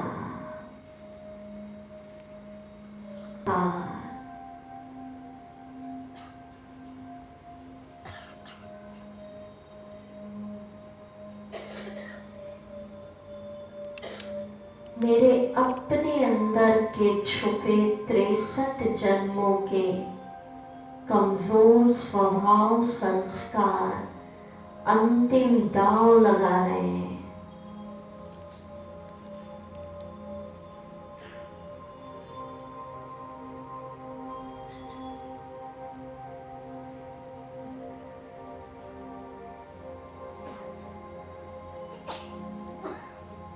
मेरे अपने अंदर के छुपे 63 जन्मों के कमजोर स्वभाव संस्कार अंतिम दाव लगा रहे हैं।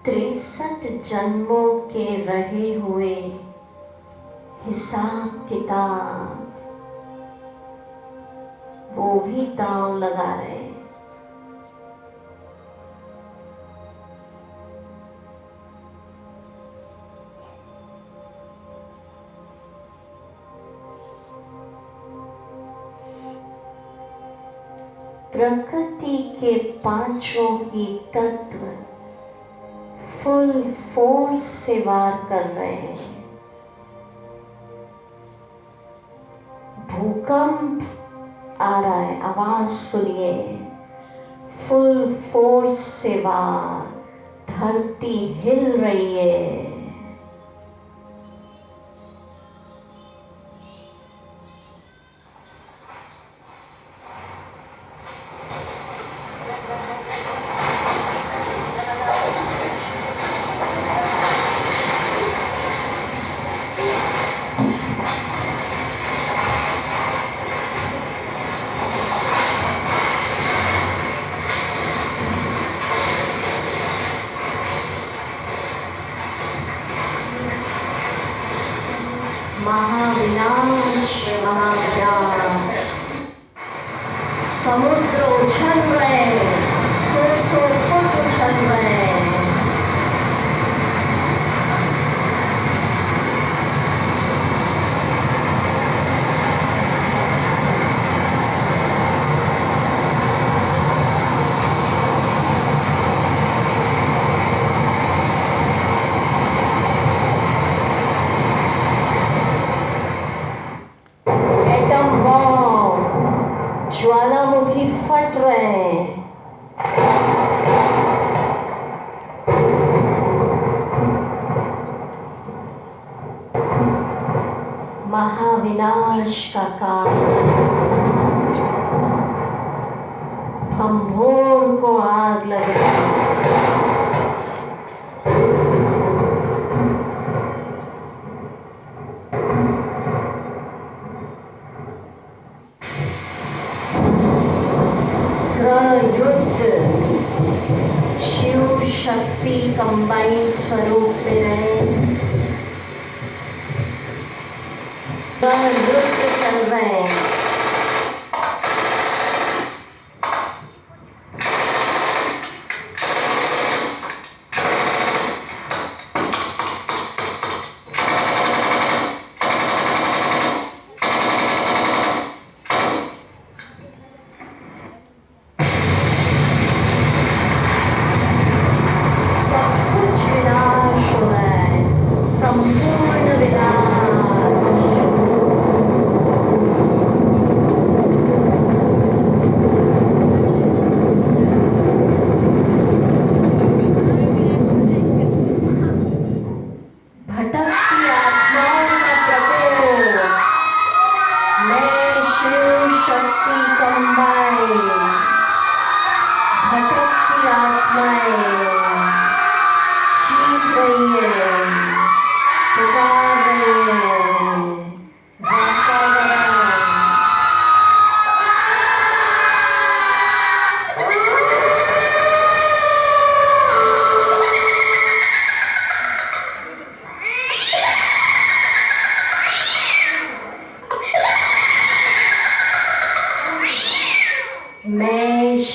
तिरसठ जन्मों के रहे हुए हिसाब किताब वो भी दाव लगा रहे हैं। प्रकृति के पांचों ही तत्व फुल फोर्स से वार कर रहे हैं। भूकंप आ रहा है, आवाज सुनिए। फुल फोर्स से वार, धरती हिल रही है। महाविनाश महाविनाश, समुद्र उछल रहे, 100 फुट उछल रहे। ज्वालामुखी फट रहे हैं। महाविनाश का काल, भंभोर को आग लग रही। युद्ध शिव शक्ति कंबाइन स्वरूप में रहे। युद्ध चल रहे हैं। संपूर्ण विनाश।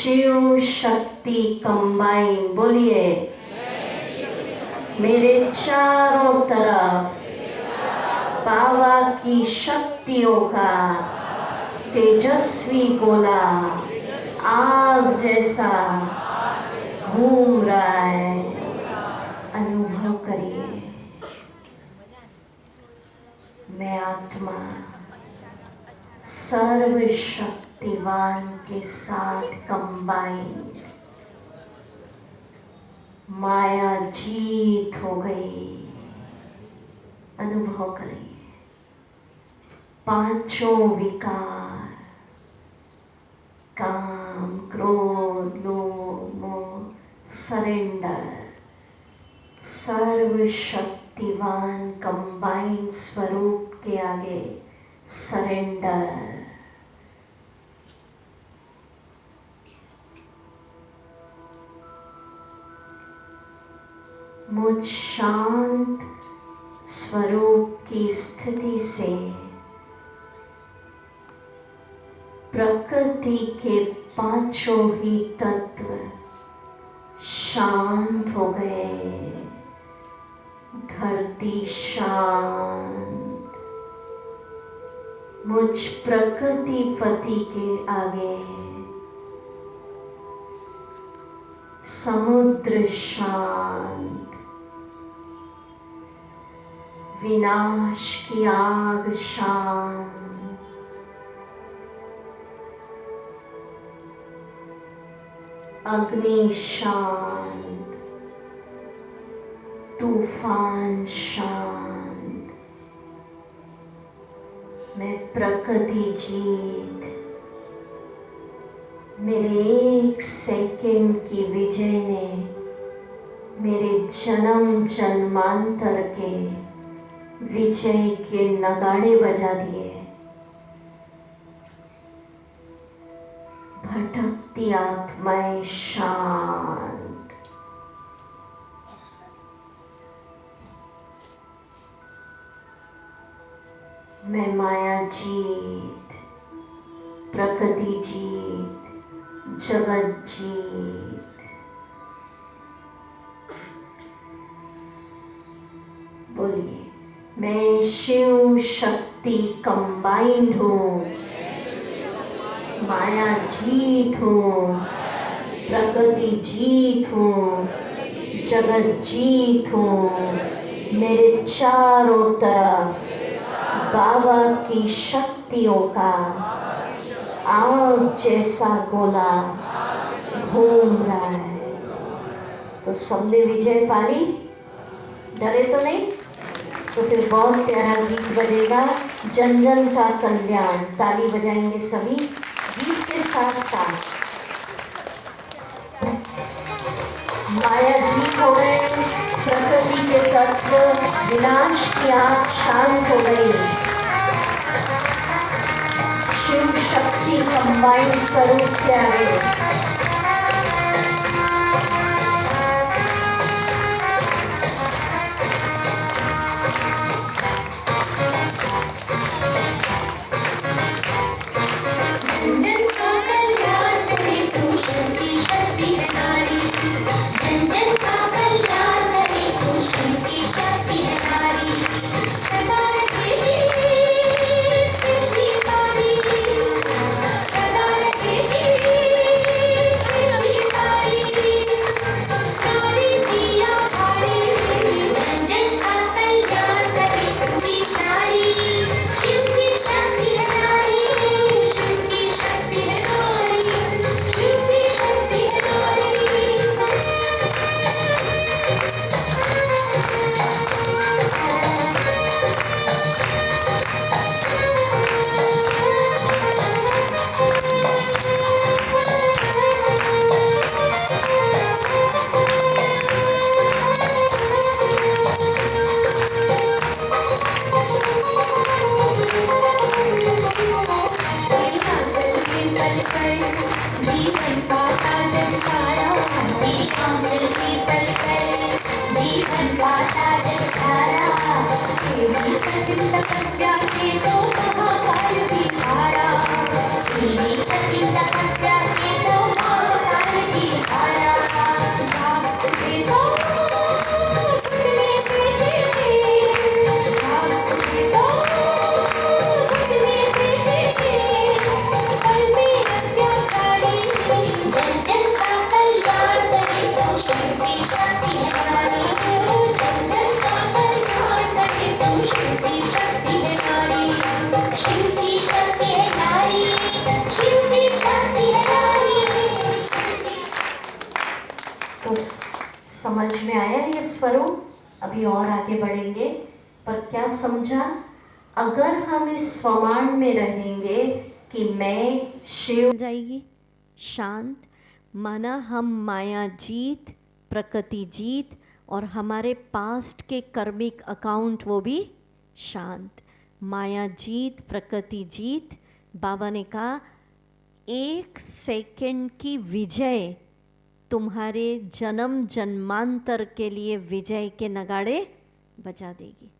शिव शक्ति कंबाइन। बोलिए, मेरे चारों तरफ बाबा की शक्तियों का तेजस्वी गोला आग जैसा घूम रहा है। अनुभव करिए, मैं आत्मा सर्वशक्तिवान के साथ कंबाइन। माया जीत हो गई। अनुभव करिए, पांचों विकार, काम, क्रोध, लोभ, मोह, सरेंडर, सर्वशक्तिवान कंबाइन स्वरूप के आगे सरेंडर। मुझ शांत स्वरूप की स्थिति से प्रकृति के पांचों ही तत्व शांत हो गए। धरती शांत। मुझ प्रकृति पति के आगे समुद्र शांत। विनाश की आग शांत। अग्नि शांत। तूफान शांत। मैं प्रकृति जीत। मेरे एक सेकंड की विजय ने मेरे जन्म जन्मांतर के विजय के नगाड़े बजा दिए। भटकती आत्माएं शांत। मैं माया जीत, प्रकृति जीत, जगत जीत। बोलिए, मैं शिव शक्ति कंबाइंड हूँ। माया जीत हूँ, प्रकृति जीत हूँ, जगत जीत हूँ। मेरे चारों तरफ बाबा की शक्तियों का आग जैसा गोला घूम रहा है। तो सबने विजय पाली? डरे तो नहीं? तो फिर बहुत प्यारा गीत बजेगा, जन जन का कल्याण। ताली बजाएंगे सभी गीत के साथ साथ। माया जीत हो गए, प्रकृति के तत्व विनाश की आग शांत हो गई। शिव शक्ति कंबाइन स्वरूप के आगे आया ये स्वरूप? अभी और आगे बढ़ेंगे, पर क्या समझा? अगर हम इस स्वमान में रहेंगे कि मैं शिव जाएगी शांत, माना हम माया जीत, प्रकृति जीत और हमारे पास्ट के कर्मिक अकाउंट वो भी शांत। माया जीत, प्रकृति जीत। बाबा ने कहा 1 सेकंड की विजय तुम्हारे जन्म जन्मांतर के लिए विजय के नगाड़े बजा देगी।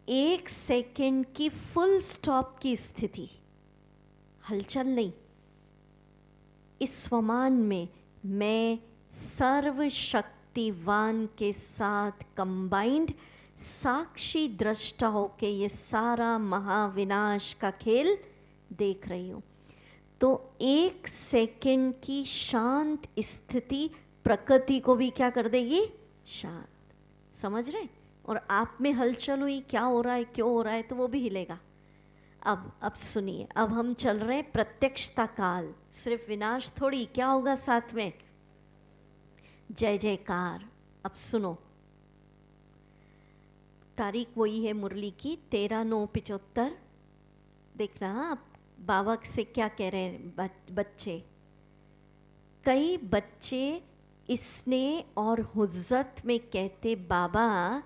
1 सेकंड की फुल स्टॉप की स्थिति, हलचल नहीं। इस स्वमान में मैं सर्वशक्तिवान के साथ कंबाइंड साक्षी दृष्टा होके ये सारा महाविनाश का खेल देख रही हूँ। तो 1 सेकंड की शांत स्थिति प्रकृति को भी क्या कर देगी? शांत। समझ रहे? और आप में हलचल हुई, क्या हो रहा है, क्यों हो रहा है, तो वो भी हिलेगा। अब सुनिए, अब हम चल रहे हैं प्रत्यक्षता काल। सिर्फ विनाश थोड़ी, क्या होगा साथ में? जय जयकार। अब सुनो, तारीख वही है मुरली की 13/9/75। देखना आप बाबा से क्या कह रहे हैं बच्चे। कई बच्चे स्नेह और हुज्जत में कहते, बाबा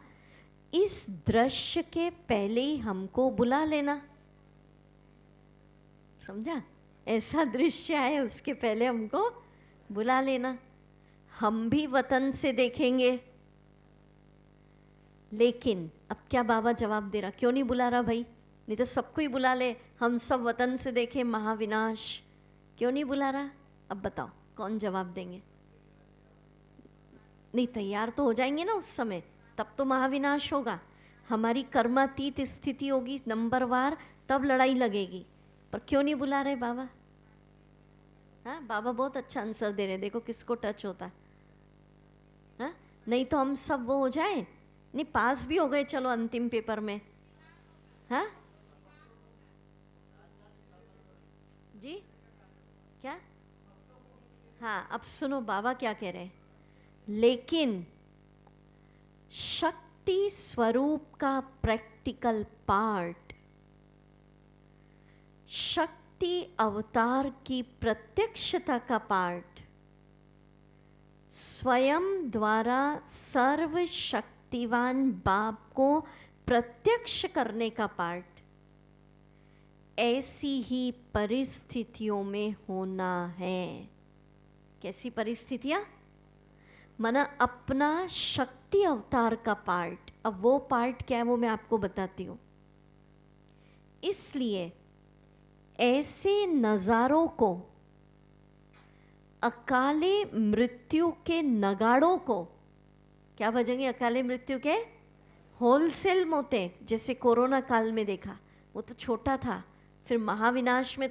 इस दृश्य के पहले ही हमको बुला लेना। समझा? ऐसा दृश्य है, उसके पहले हमको बुला लेना, हम भी वतन से देखेंगे। लेकिन अब क्या बाबा जवाब दे रहा? क्यों नहीं बुला रहा भाई? नहीं तो सबको ही बुला ले, हम सब वतन से देखें महाविनाश। क्यों नहीं बुला रहा? अब बताओ कौन जवाब देंगे? नहीं, तैयार तो हो जाएंगे ना उस समय, तब तो महाविनाश होगा। हमारी कर्मातीत स्थिति होगी नंबर वार, तब लड़ाई लगेगी। पर क्यों नहीं बुला रहे बाबा? हाँ, बाबा बहुत अच्छा आंसर दे रहे। देखो किसको टच होता है। हाँ, नहीं तो हम सब वो हो जाए, नहीं पास भी हो गए चलो अंतिम पेपर में। हाँ जी, क्या? हाँ, अब सुनो बाबा क्या कह रहे हैं। लेकिन शक्ति स्वरूप का प्रैक्टिकल पार्ट, शक्ति अवतार की प्रत्यक्षता का पार्ट, स्वयं द्वारा सर्वशक्तिवान बाप को प्रत्यक्ष करने का पार्ट, ऐसी ही परिस्थितियों में होना है। कैसी परिस्थितियां? माना अपना शक्ति अवतार का पार्ट। अब वो पार्ट क्या है वो मैं आपको बताती हूँ। इसलिए ऐसे नज़ारों को, अकाले मृत्यु के नगाड़ों को क्या बजेंगे? अकाले मृत्यु के होलसेल मोते, जैसे कोरोना काल में देखा, वो तो छोटा था, फिर महाविनाश में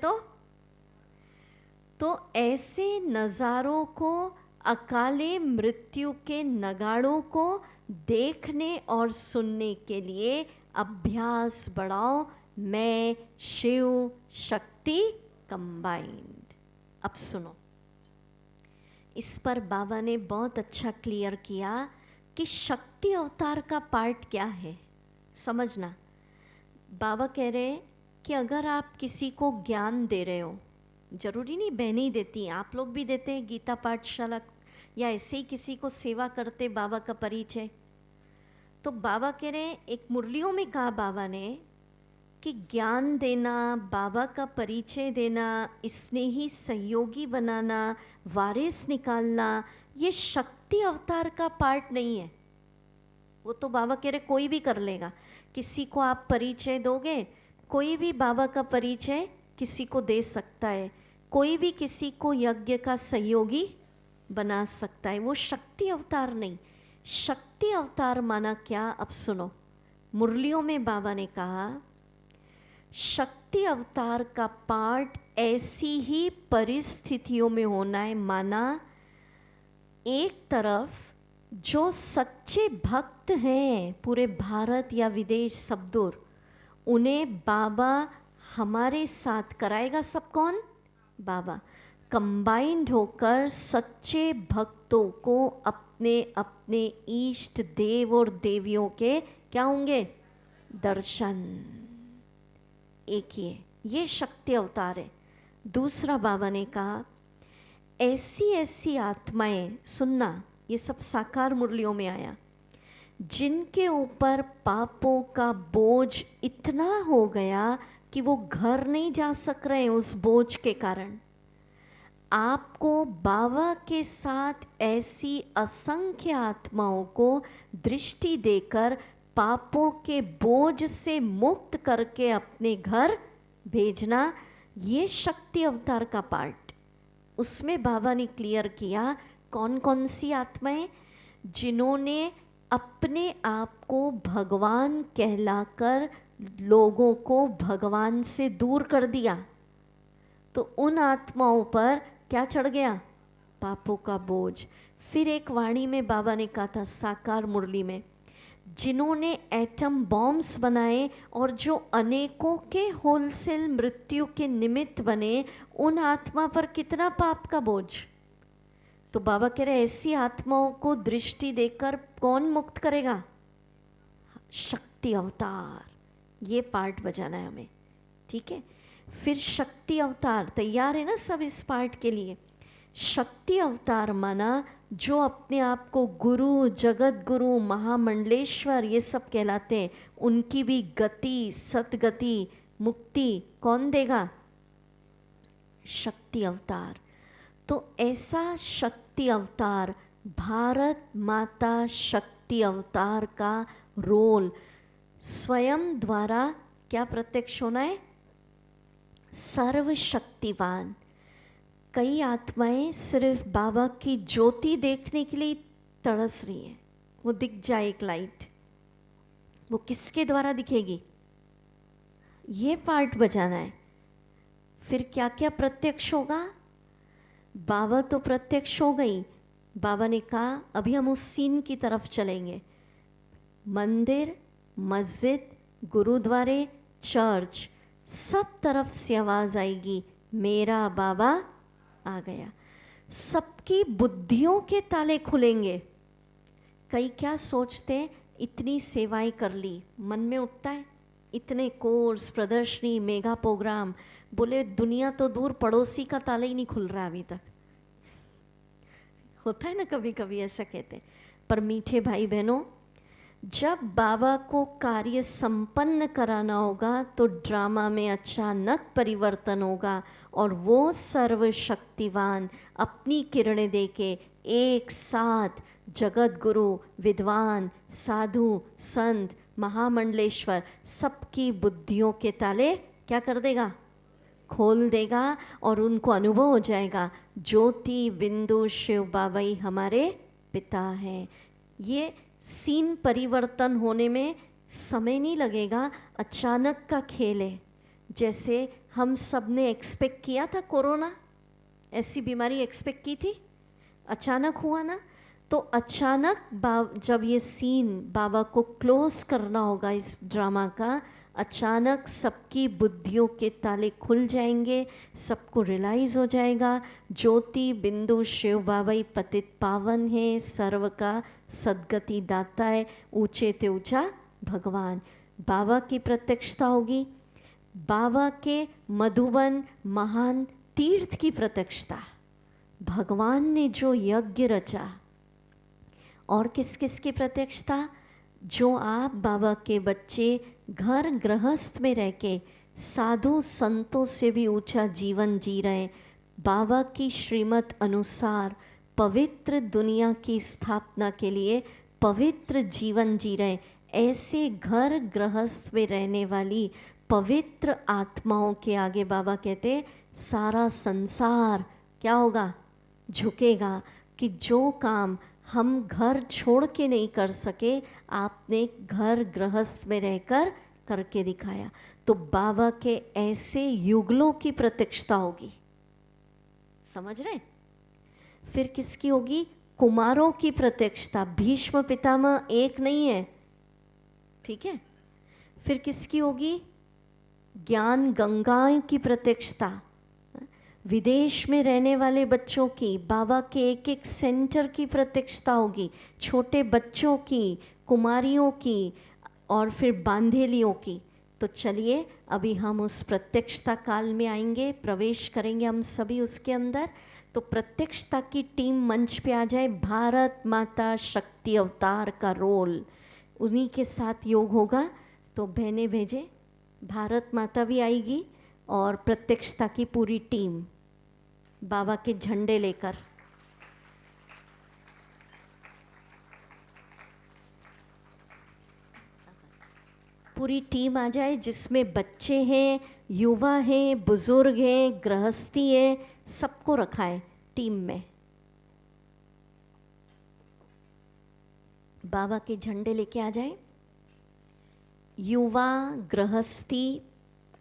तो ऐसे नज़ारों को, अकाले मृत्यु के नगाड़ों को देखने और सुनने के लिए अभ्यास बढ़ाओ। मैं शिव शक्ति कंबाइंड। अब सुनो, इस पर बाबा ने बहुत अच्छा क्लियर किया कि शक्ति अवतार का पार्ट क्या है। समझना, बाबा कह रहे हैं कि अगर आप किसी को ज्ञान दे रहे हो, जरूरी नहीं बहनें ही देती, आप लोग भी देते हैं गीता पाठशाला, या ऐसे ही किसी को सेवा करते बाबा का परिचय, तो बाबा कह रहे हैं, एक मुरलियों में कहा बाबा ने कि ज्ञान देना, बाबा का परिचय देना, स्नेही सहयोगी बनाना, वारिस निकालना, ये शक्ति अवतार का पार्ट नहीं है। वो तो बाबा कह रहे कोई भी कर लेगा। किसी को आप परिचय दोगे, कोई भी बाबा का परिचय किसी को दे सकता है, कोई भी किसी को यज्ञ का सहयोगी बना सकता है। वो शक्ति अवतार नहीं। शक्ति अवतार माना क्या? अब सुनो, मुरलियों में बाबा ने कहा शक्ति अवतार का पार्ट ऐसी ही परिस्थितियों में होना है। माना एक तरफ जो सच्चे भक्त हैं पूरे भारत या विदेश सब दूर, उन्हें बाबा हमारे साथ कराएगा। सब कौन? बाबा कंबाइंड होकर सच्चे भक्तों को अपने अपने इष्ट देव और देवियों के क्या होंगे? दर्शन। एक ये शक्ति अवतार है। दूसरा बाबा ने कहा ऐसी ऐसी आत्माएं, सुनना ये सब साकार मुरलियों में आया, जिनके ऊपर पापों का बोझ इतना हो गया कि वो घर नहीं जा सक रहे हैं उस बोझ के कारण। आपको बाबा के साथ ऐसी असंख्य आत्माओं को दृष्टि देकर पापों के बोझ से मुक्त करके अपने घर भेजना, ये शक्ति अवतार का पार्ट। उसमें बाबा ने क्लियर किया कौन कौन सी आत्माएं, जिन्होंने अपने आप को भगवान कहलाकर लोगों को भगवान से दूर कर दिया, तो उन आत्माओं पर क्या चढ़ गया? पापों का बोझ। फिर एक वाणी में बाबा ने कहा था साकार मुरली में, जिन्होंने एटम बॉम्ब्स बनाए और जो अनेकों के होलसेल मृत्यु के निमित्त बने, उन आत्मा पर कितना पाप का बोझ। तो बाबा कह रहे ऐसी आत्माओं को दृष्टि देकर कौन मुक्त करेगा? शक्ति अवतार। ये पार्ट बजाना है हमें, ठीक है। फिर शक्ति अवतार, तैयार है ना सब इस पार्ट के लिए? शक्ति अवतार माना जो अपने आप को गुरु, जगत गुरु, महामंडलेश्वर ये सब कहलाते हैं, उनकी भी गति, सतगति, मुक्ति कौन देगा? शक्ति अवतार। तो ऐसा शक्ति अवतार, भारत माता शक्ति अवतार का रोल स्वयं द्वारा क्या प्रत्यक्ष होना है? सर्वशक्तिवान। कई आत्माएं सिर्फ बाबा की ज्योति देखने के लिए तरस रही हैं, वो दिख जाए एक लाइट, वो किसके द्वारा दिखेगी? ये पार्ट बजाना है। फिर क्या क्या प्रत्यक्ष होगा? बाबा तो प्रत्यक्ष हो गई। बाबा ने कहा अभी हम उस सीन की तरफ चलेंगे। मंदिर, मस्जिद, गुरुद्वारे, चर्च, सब तरफ से आवाज़ आएगी मेरा बाबा आ गया। सबकी बुद्धियों के ताले खुलेंगे। कई क्या सोचते हैं, इतनी सेवाएं कर ली, मन में उठता है इतने कोर्स, प्रदर्शनी, मेगा प्रोग्राम, बोले दुनिया तो दूर, पड़ोसी का ताला ही नहीं खुल रहा अभी तक। होता है ना कभी कभी ऐसा कहते हैं। पर मीठे भाई बहनों, जब बाबा को कार्य संपन्न कराना होगा तो ड्रामा में अचानक परिवर्तन होगा और वो सर्वशक्तिवान अपनी किरणें देके एक साथ जगत गुरु, विद्वान, साधु, संत, महामंडलेश्वर सबकी बुद्धियों के ताले क्या कर देगा? खोल देगा। और उनको अनुभव हो जाएगा ज्योति बिंदु शिव बाबाई हमारे पिता हैं। ये सीन परिवर्तन होने में समय नहीं लगेगा, अचानक का खेल है। जैसे हम सब ने एक्सपेक्ट किया था कोरोना, ऐसी बीमारी एक्सपेक्ट की थी, अचानक हुआ ना। तो अचानक जब ये सीन बाबा को क्लोज करना होगा इस ड्रामा का, अचानक सबकी बुद्धियों के ताले खुल जाएंगे, सबको रियलाइज़ हो जाएगा ज्योति बिंदु शिव बाबाई पतित पावन है, सर्व का सदगति दाता है, ऊंचे ते ऊंचा भगवान। बाबा की प्रत्यक्षता होगी, बाबा के मधुबन महान तीर्थ की प्रत्यक्षता, भगवान ने जो यज्ञ रचा, और किस किस की प्रत्यक्षता? जो आप बाबा के बच्चे घर गृहस्थ में रह के साधु संतों से भी ऊंचा जीवन जी रहे, बाबा की श्रीमत अनुसार पवित्र दुनिया की स्थापना के लिए पवित्र जीवन जी रहे, ऐसे घर गृहस्थ में रहने वाली पवित्र आत्माओं के आगे बाबा कहते सारा संसार क्या होगा? झुकेगा। कि जो काम हम घर छोड़ के नहीं कर सके, आपने घर गृहस्थ में रहकर करके दिखाया। तो बाबा के ऐसे युगलों की प्रत्यक्षता होगी, समझ रहे? फिर किसकी होगी? कुमारों की प्रत्यक्षता। भीष्म पितामह एक नहीं है, ठीक है। फिर किसकी होगी? ज्ञान गंगाओं की प्रत्यक्षता। विदेश में रहने वाले बच्चों की बाबा के एक एक सेंटर की प्रत्यक्षता होगी, छोटे बच्चों की, कुमारियों की और फिर बांधेलियों की। तो चलिए अभी हम उस प्रत्यक्षता काल में आएंगे, प्रवेश करेंगे हम सभी उसके अंदर। तो प्रत्यक्षता की टीम मंच पे आ जाए। भारत माता शक्ति अवतार का रोल उन्हीं के साथ योग होगा। तो बहनें भेजे, भारत माता भी आएगी और प्रत्यक्षता की पूरी टीम बाबा के झंडे लेकर। पूरी टीम आ जाए जिसमें बच्चे हैं, युवा हैं, बुजुर्ग हैं, गृहस्थी है, सबको रखा है टीम में। बाबा के झंडे लेके आ जाए। युवा, गृहस्थी,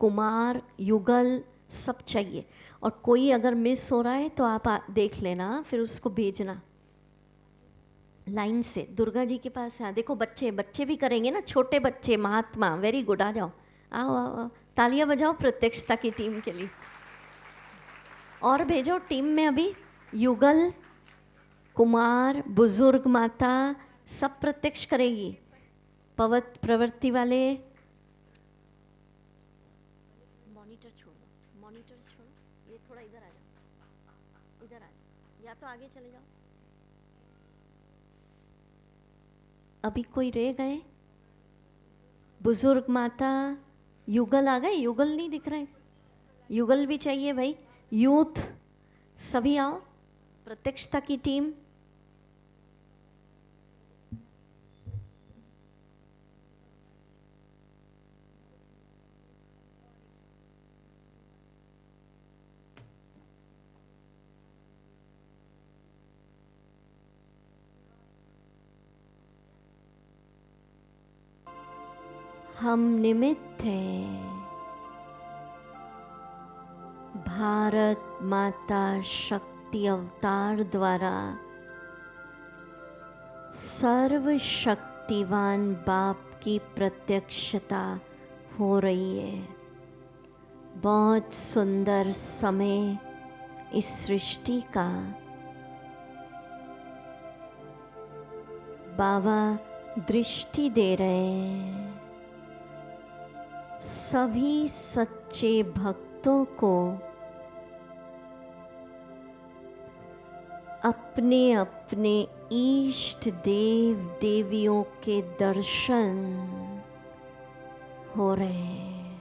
कुमार, युगल सब चाहिए। और कोई अगर मिस हो रहा है तो आप देख लेना, फिर उसको भेजना लाइन से दुर्गा जी के पास। हाँ देखो, बच्चे बच्चे भी करेंगे ना, छोटे बच्चे महात्मा। वेरी गुड, आ जाओ, आओ आओ आओ, तालियां बजाओ प्रत्यक्षता की टीम के लिए। और भेजो टीम में अभी युगल, कुमार, बुजुर्ग माता सब प्रत्यक्ष करेगी। प्रवृत्ति वाले मॉनिटर छोड़ दो, मॉनिटर छोड़ो, ये थोड़ा इधर आ जाओ, इधर आ जाओ, या तो आगे चले जाओ। अभी कोई रह गए? बुजुर्ग माता, युगल आ गए? युगल नहीं दिख रहे? युगल भी चाहिए भाई। यूथ सभी आओ, प्रत्यक्षता की टीम। हम निमित्त हैं भारत माता शक्ति अवतार द्वारा सर्वशक्तिवान बाप की प्रत्यक्षता हो रही है। बहुत सुंदर समय इस सृष्टि का। बाबा दृष्टि दे रहे हैं सभी सच्चे भक्तों को अपने अपने इष्ट देव देवियों के दर्शन हो रहे हैं।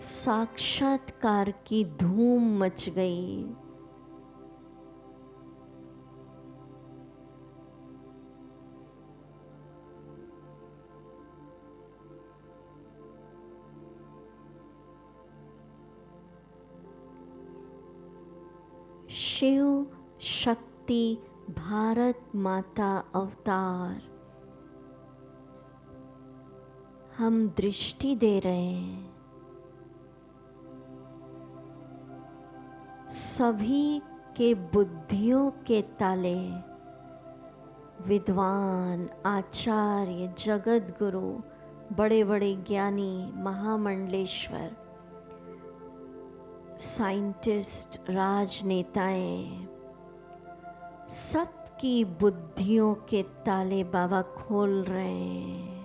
साक्षात्कार की धूम मच गई। शिव शक्ति भारत माता अवतार हम दृष्टि दे रहे हैं सभी के बुद्धियों के ताले। विद्वान, आचार्य, जगत गुरु, बड़े बड़े ज्ञानी, महामंडलेश्वर, साइंटिस्ट, राजनेताएं, सबकी बुद्धियों के ताले बाबा खोल रहे हैं।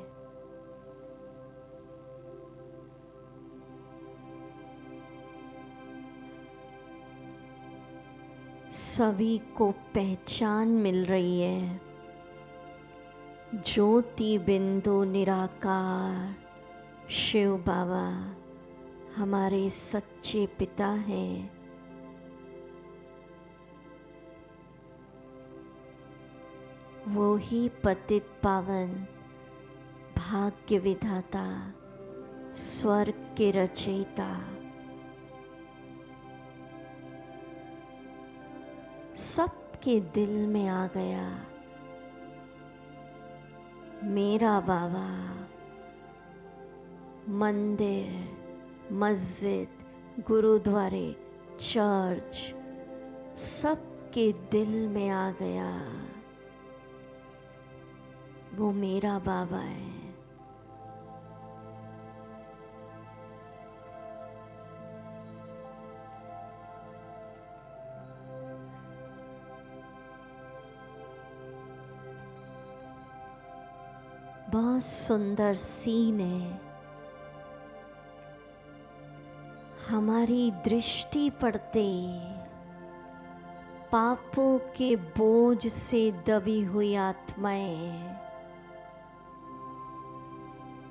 सभी को पहचान मिल रही है। ज्योति बिंदु निराकार शिव बाबा हमारे सच्चे पिता हैं। वो ही पतित पावन, भाग्य विधाता, स्वर्ग के रचयिता, सबके दिल में आ गया मेरा बाबा। मंदिर, मस्जिद, गुरुद्वारे, चर्च, सबके दिल में आ गया वो मेरा बाबा है। बहुत सुंदर सीन है। हमारी दृष्टि पड़ते पापों के बोझ से दबी हुई आत्माएं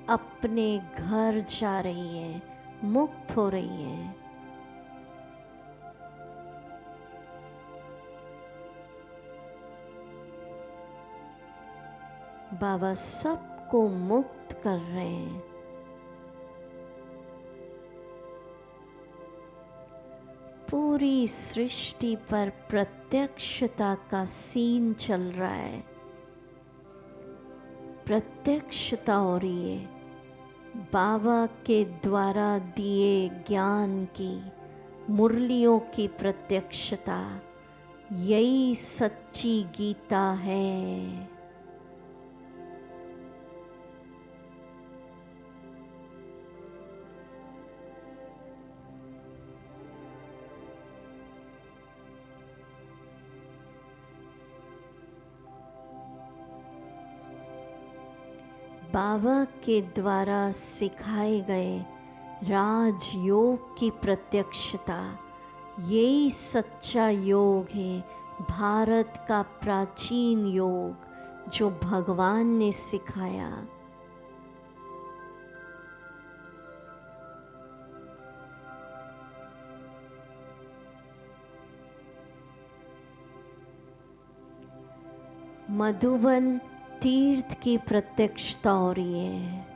अपने घर जा रही है, मुक्त हो रही है। बाबा सबको मुक्त कर रहे हैं। पूरी सृष्टि पर प्रत्यक्षता का सीन चल रहा है। प्रत्यक्षता हो रही है। बाबा के द्वारा दिए ज्ञान की, मुरलियों की प्रत्यक्षता, यही सच्ची गीता है। बाबा के द्वारा सिखाए गए राजयोग की प्रत्यक्षता, यही सच्चा योग है। भारत का प्राचीन योग जो भगवान ने सिखाया। मधुबन तीर्थ की प्रत्यक्षता हो रही है।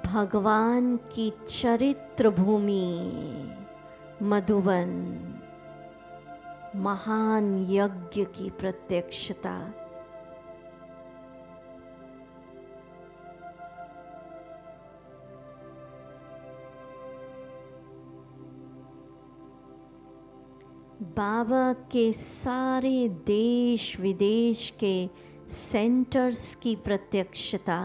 भगवान की चरित्र भूमि मधुबन, महान यज्ञ की प्रत्यक्षता। बाबा के सारे देश विदेश के सेंटर्स की प्रत्यक्षता।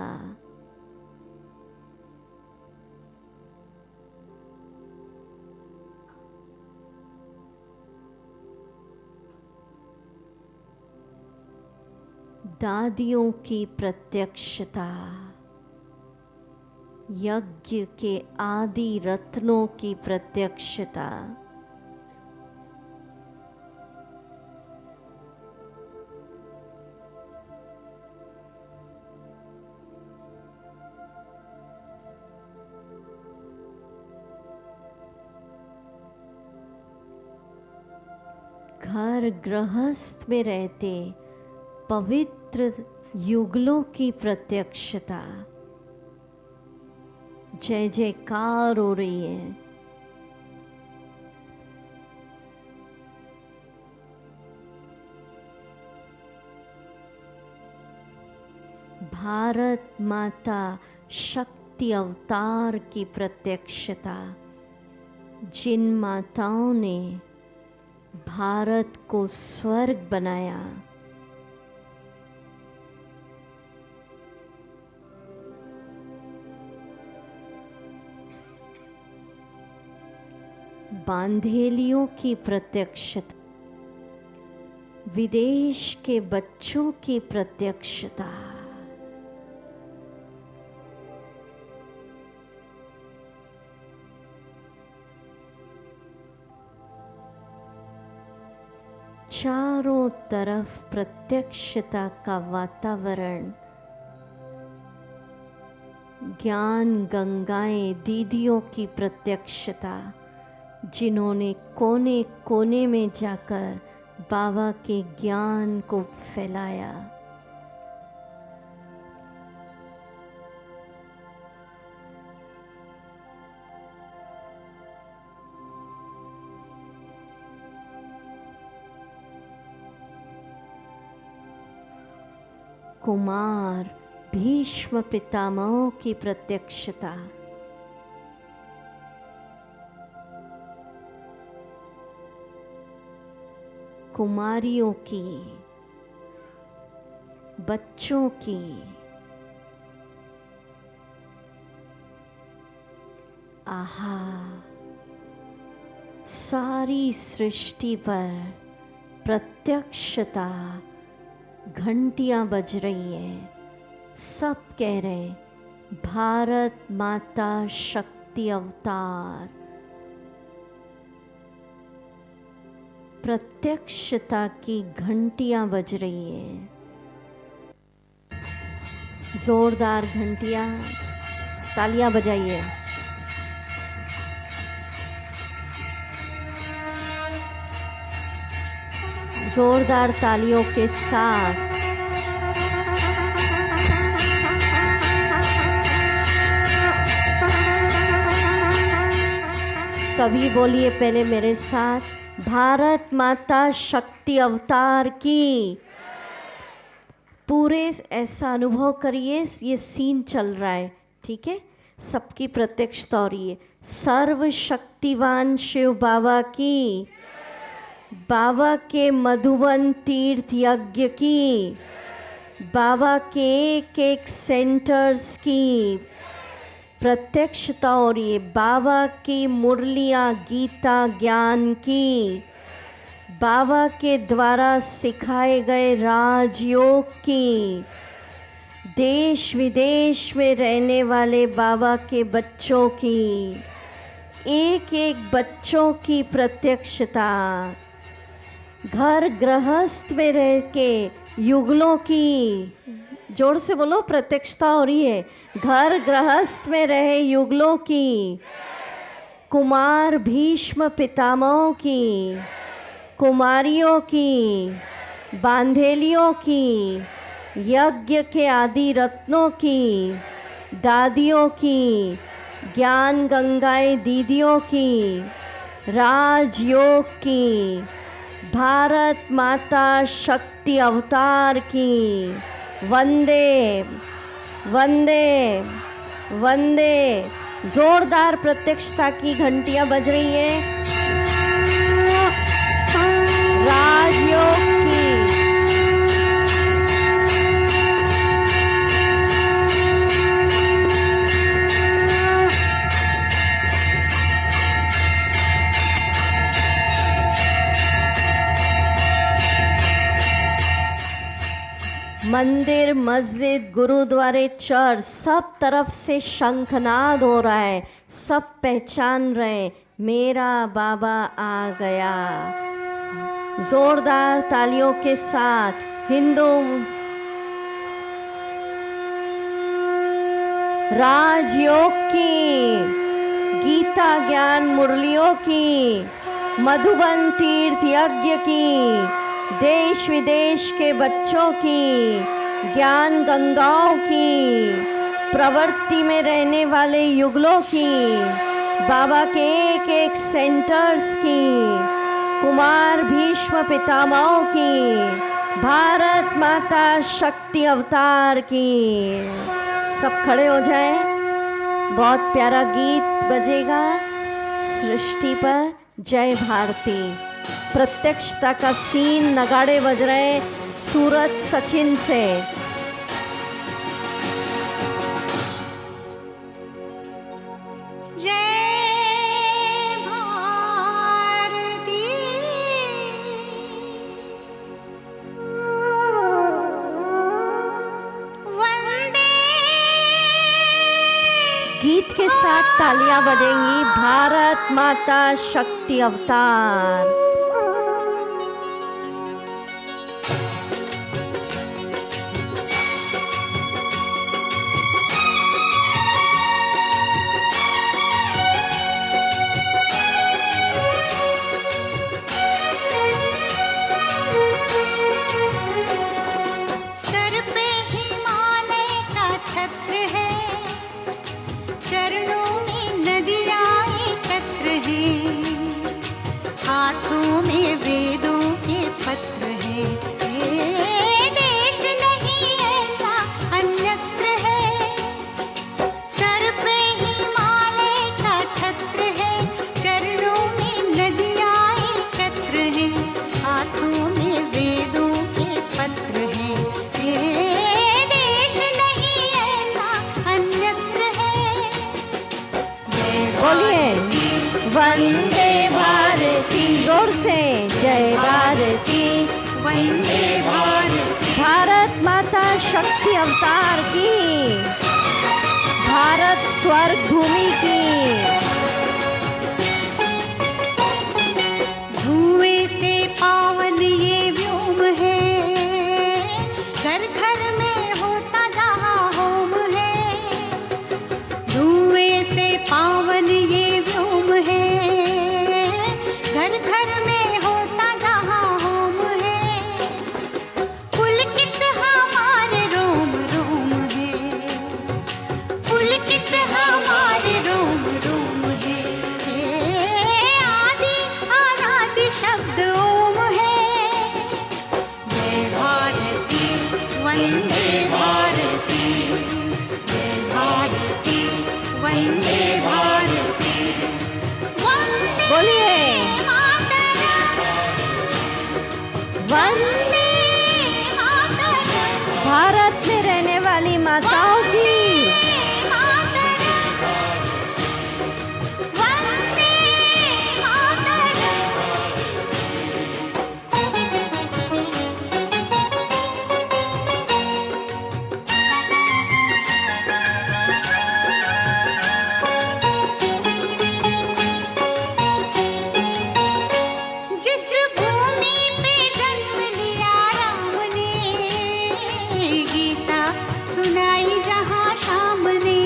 दादियों की प्रत्यक्षता, यज्ञ के आदि रत्नों की प्रत्यक्षता। घर गृहस्थ में रहते पवित्र युगलों की प्रत्यक्षता। जय जयकार हो रही है। भारत माता शक्ति अवतार की प्रत्यक्षता। जिन माताओं ने भारत को स्वर्ग बनाया, बांधेलियों की प्रत्यक्षता, विदेश के बच्चों की प्रत्यक्षता। चारों तरफ प्रत्यक्षता का वातावरण। ज्ञान गंगाएं दीदियों की प्रत्यक्षता, जिन्होंने कोने कोने में जाकर बाबा के ज्ञान को फैलाया। कुमार भीष्म पितामहों की प्रत्यक्षता। कुमारियों की, बच्चों की, आहा, सारी सृष्टि पर प्रत्यक्षता। घंटियां बज रही हैं, सब कह रहे हैं भारत माता शक्ति अवतार। प्रत्यक्षता की घंटियां बज रही है, जोरदार घंटियां, तालियां बजाइए। जोरदार तालियों के साथ सभी बोलिए पहले मेरे साथ, भारत माता शक्ति अवतार की। पूरे ऐसा अनुभव करिए, ये सीन चल रहा है, ठीक है, सबकी प्रत्यक्षता हो रही है। सर्वशक्तिवान शिव बाबा की, बाबा के मधुबन तीर्थ यज्ञ की, बाबा के एक एक सेंटर्स की प्रत्यक्षता हो रही है। बाबा की मुरलियाँ गीता ज्ञान की, बाबा के द्वारा सिखाए गए राजयोग की, देश विदेश में रहने वाले बाबा के बच्चों की, एक एक बच्चों की प्रत्यक्षता, घर गृहस्थ में रह के युगलों की, जोर से बोलो, प्रत्यक्षता हो रही है। घर गृहस्थ में रहे युगलों की, कुमार भीष्म पितामहों की, कुमारियों की, बांधेलियों की, यज्ञ के आदि रत्नों की, दादियों की, ज्ञान गंगाएं दीदियों की, राजयोग की, भारत माता शक्ति अवतार की, वंदे वंदे वंदे। जोरदार प्रत्यक्षता की घंटियां बज रही है, राजयोग की। मंदिर, मस्जिद, गुरुद्वारे, चर्च, सब तरफ से शंखनाद हो रहा है। सब पहचान रहे मेरा बाबा आ गया। जोरदार तालियों के साथ हिंदू राजयोग की, गीता ज्ञान मुरलियों की, मधुबन तीर्थ यज्ञ की, देश विदेश के बच्चों की, ज्ञान गंगाओं की, प्रवृत्ति में रहने वाले युगलों की, बाबा के एक एक सेंटर्स की, कुमार भीष्म पितामहों की, भारत माता शक्ति अवतार की। सब खड़े हो जाएं, बहुत प्यारा गीत बजेगा सृष्टि पर, जय भारती। प्रत्यक्षता का सीन, नगाड़े बज रहे सूरत सचिन से। जय भारती, वंदे। गीत के साथ तालियां बजेंगी, भारत माता शक्ति अवतार। सर पे हिमालय का छत्र है, चरणों में नदियाँ एकत्र हैं, हाथों में वेदों के पत्र हैं। ये देश नहीं ऐसा अन्यत्र है। सर पे हिमालय का छत्र है, चरणों में नदियाँ एकत्र हैं, हाथों में वेदों के पत्र हैं। ये देश नहीं ऐसा अन्यत्र है। बोलिए वंदे भारती, जोर से जय भारती, वंदे भारत, भारत माता शक्ति अवतार की, भारत स्वर्ग भूमि की। धुएं से पावन ये व्योम है, घर घर में होता जहाँ होम है। धुएं से पावन ये व्योम है, घर घर में होता जहाँ होम है। पुलकित हमारे रोम रोम है, पुलकित हमारे रोम रोम है। आदि आराध्य शब्द ओम है। जय भारती वंदे भारती, जय भारती वंदे भारती। वंदे बोलिए मातरम, वंदे मातरम, भारत में रहने वाली माताओं की, मातरम, वंदे मातरम। जिस भूमि पे जन्म लिया राम ने, गीता सुनाई जहाँ शाम ने।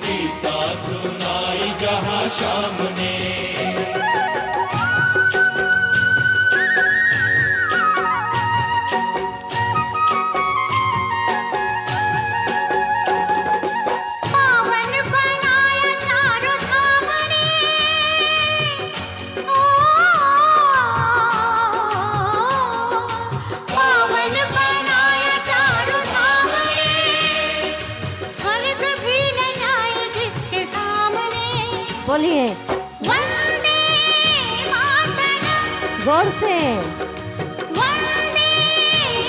गीता सुनाई जहाँ शाम ने। पावन बनाया चारों धाम ने। ओ, पावन बनाया चारों धाम ने। स्वर्ग भी न जाए जिसके सामने। बोलिए वंदे मातरम, गौर से। वंदे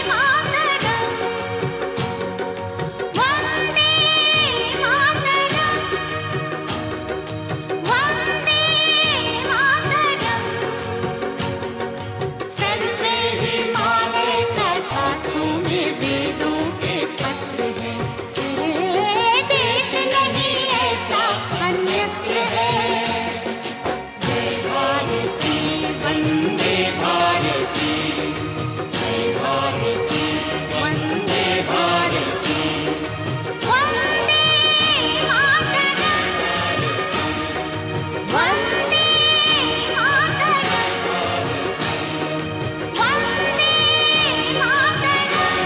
मातरम, वंदे मातरम, वंदे मातरम। सर पे हिमालय तथा तुम्हें वेदों के पत्र है। ये देश नहीं ऐसा अन्यत्र है। जय भारती वंदे भारती, जय भारती वंदे भारती। वंदे मातरम, वंदे मातरम, वंदे मातरम,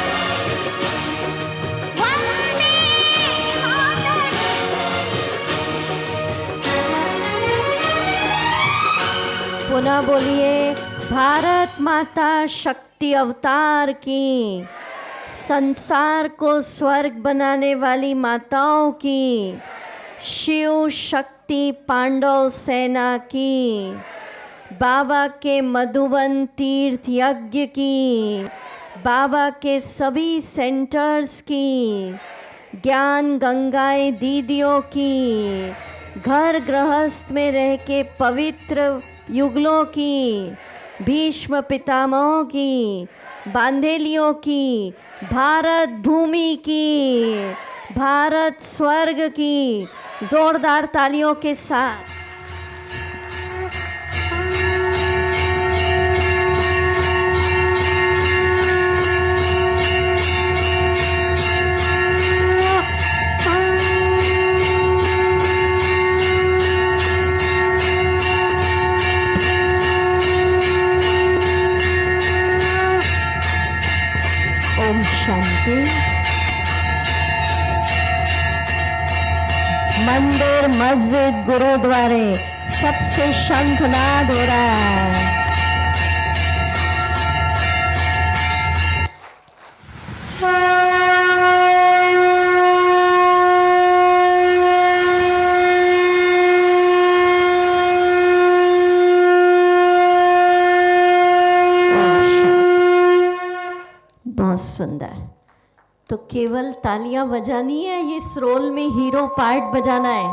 वंदे मातरम। पुनः बोलिए भारत माता शक्ति अवतार की, संसार को स्वर्ग बनाने वाली माताओं की, शिव शक्ति पांडव सेना की, बाबा के मधुबन तीर्थ यज्ञ की, बाबा के सभी सेंटर्स की, ज्ञान गंगाएं दीदियों की, घर गृहस्थ में रह के पवित्र युगलों की, भीष्म पितामहों की, बांधेलियों की, भारत भूमि की, भारत स्वर्ग की, जोरदार तालियों के साथ। ओम शांति। मंदिर मस्जिद गुरुद्वारे सबसे शंखनाद हो रहा है। बहुत सुंदर। तो केवल तालियां बजानी है, इस रोल में हीरो पार्ट बजाना है।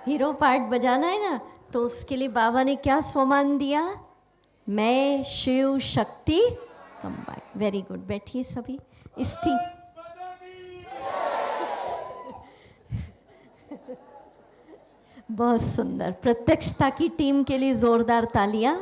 हीरो पार्ट बजाना है ना, तो उसके लिए बाबा ने क्या स्वमान दिया? मैं Shiv Shakti combine, very good. बैठिए सभी। इस टीम बहुत सुंदर। प्रत्यक्षता की टीम के लिए जोरदार तालियां।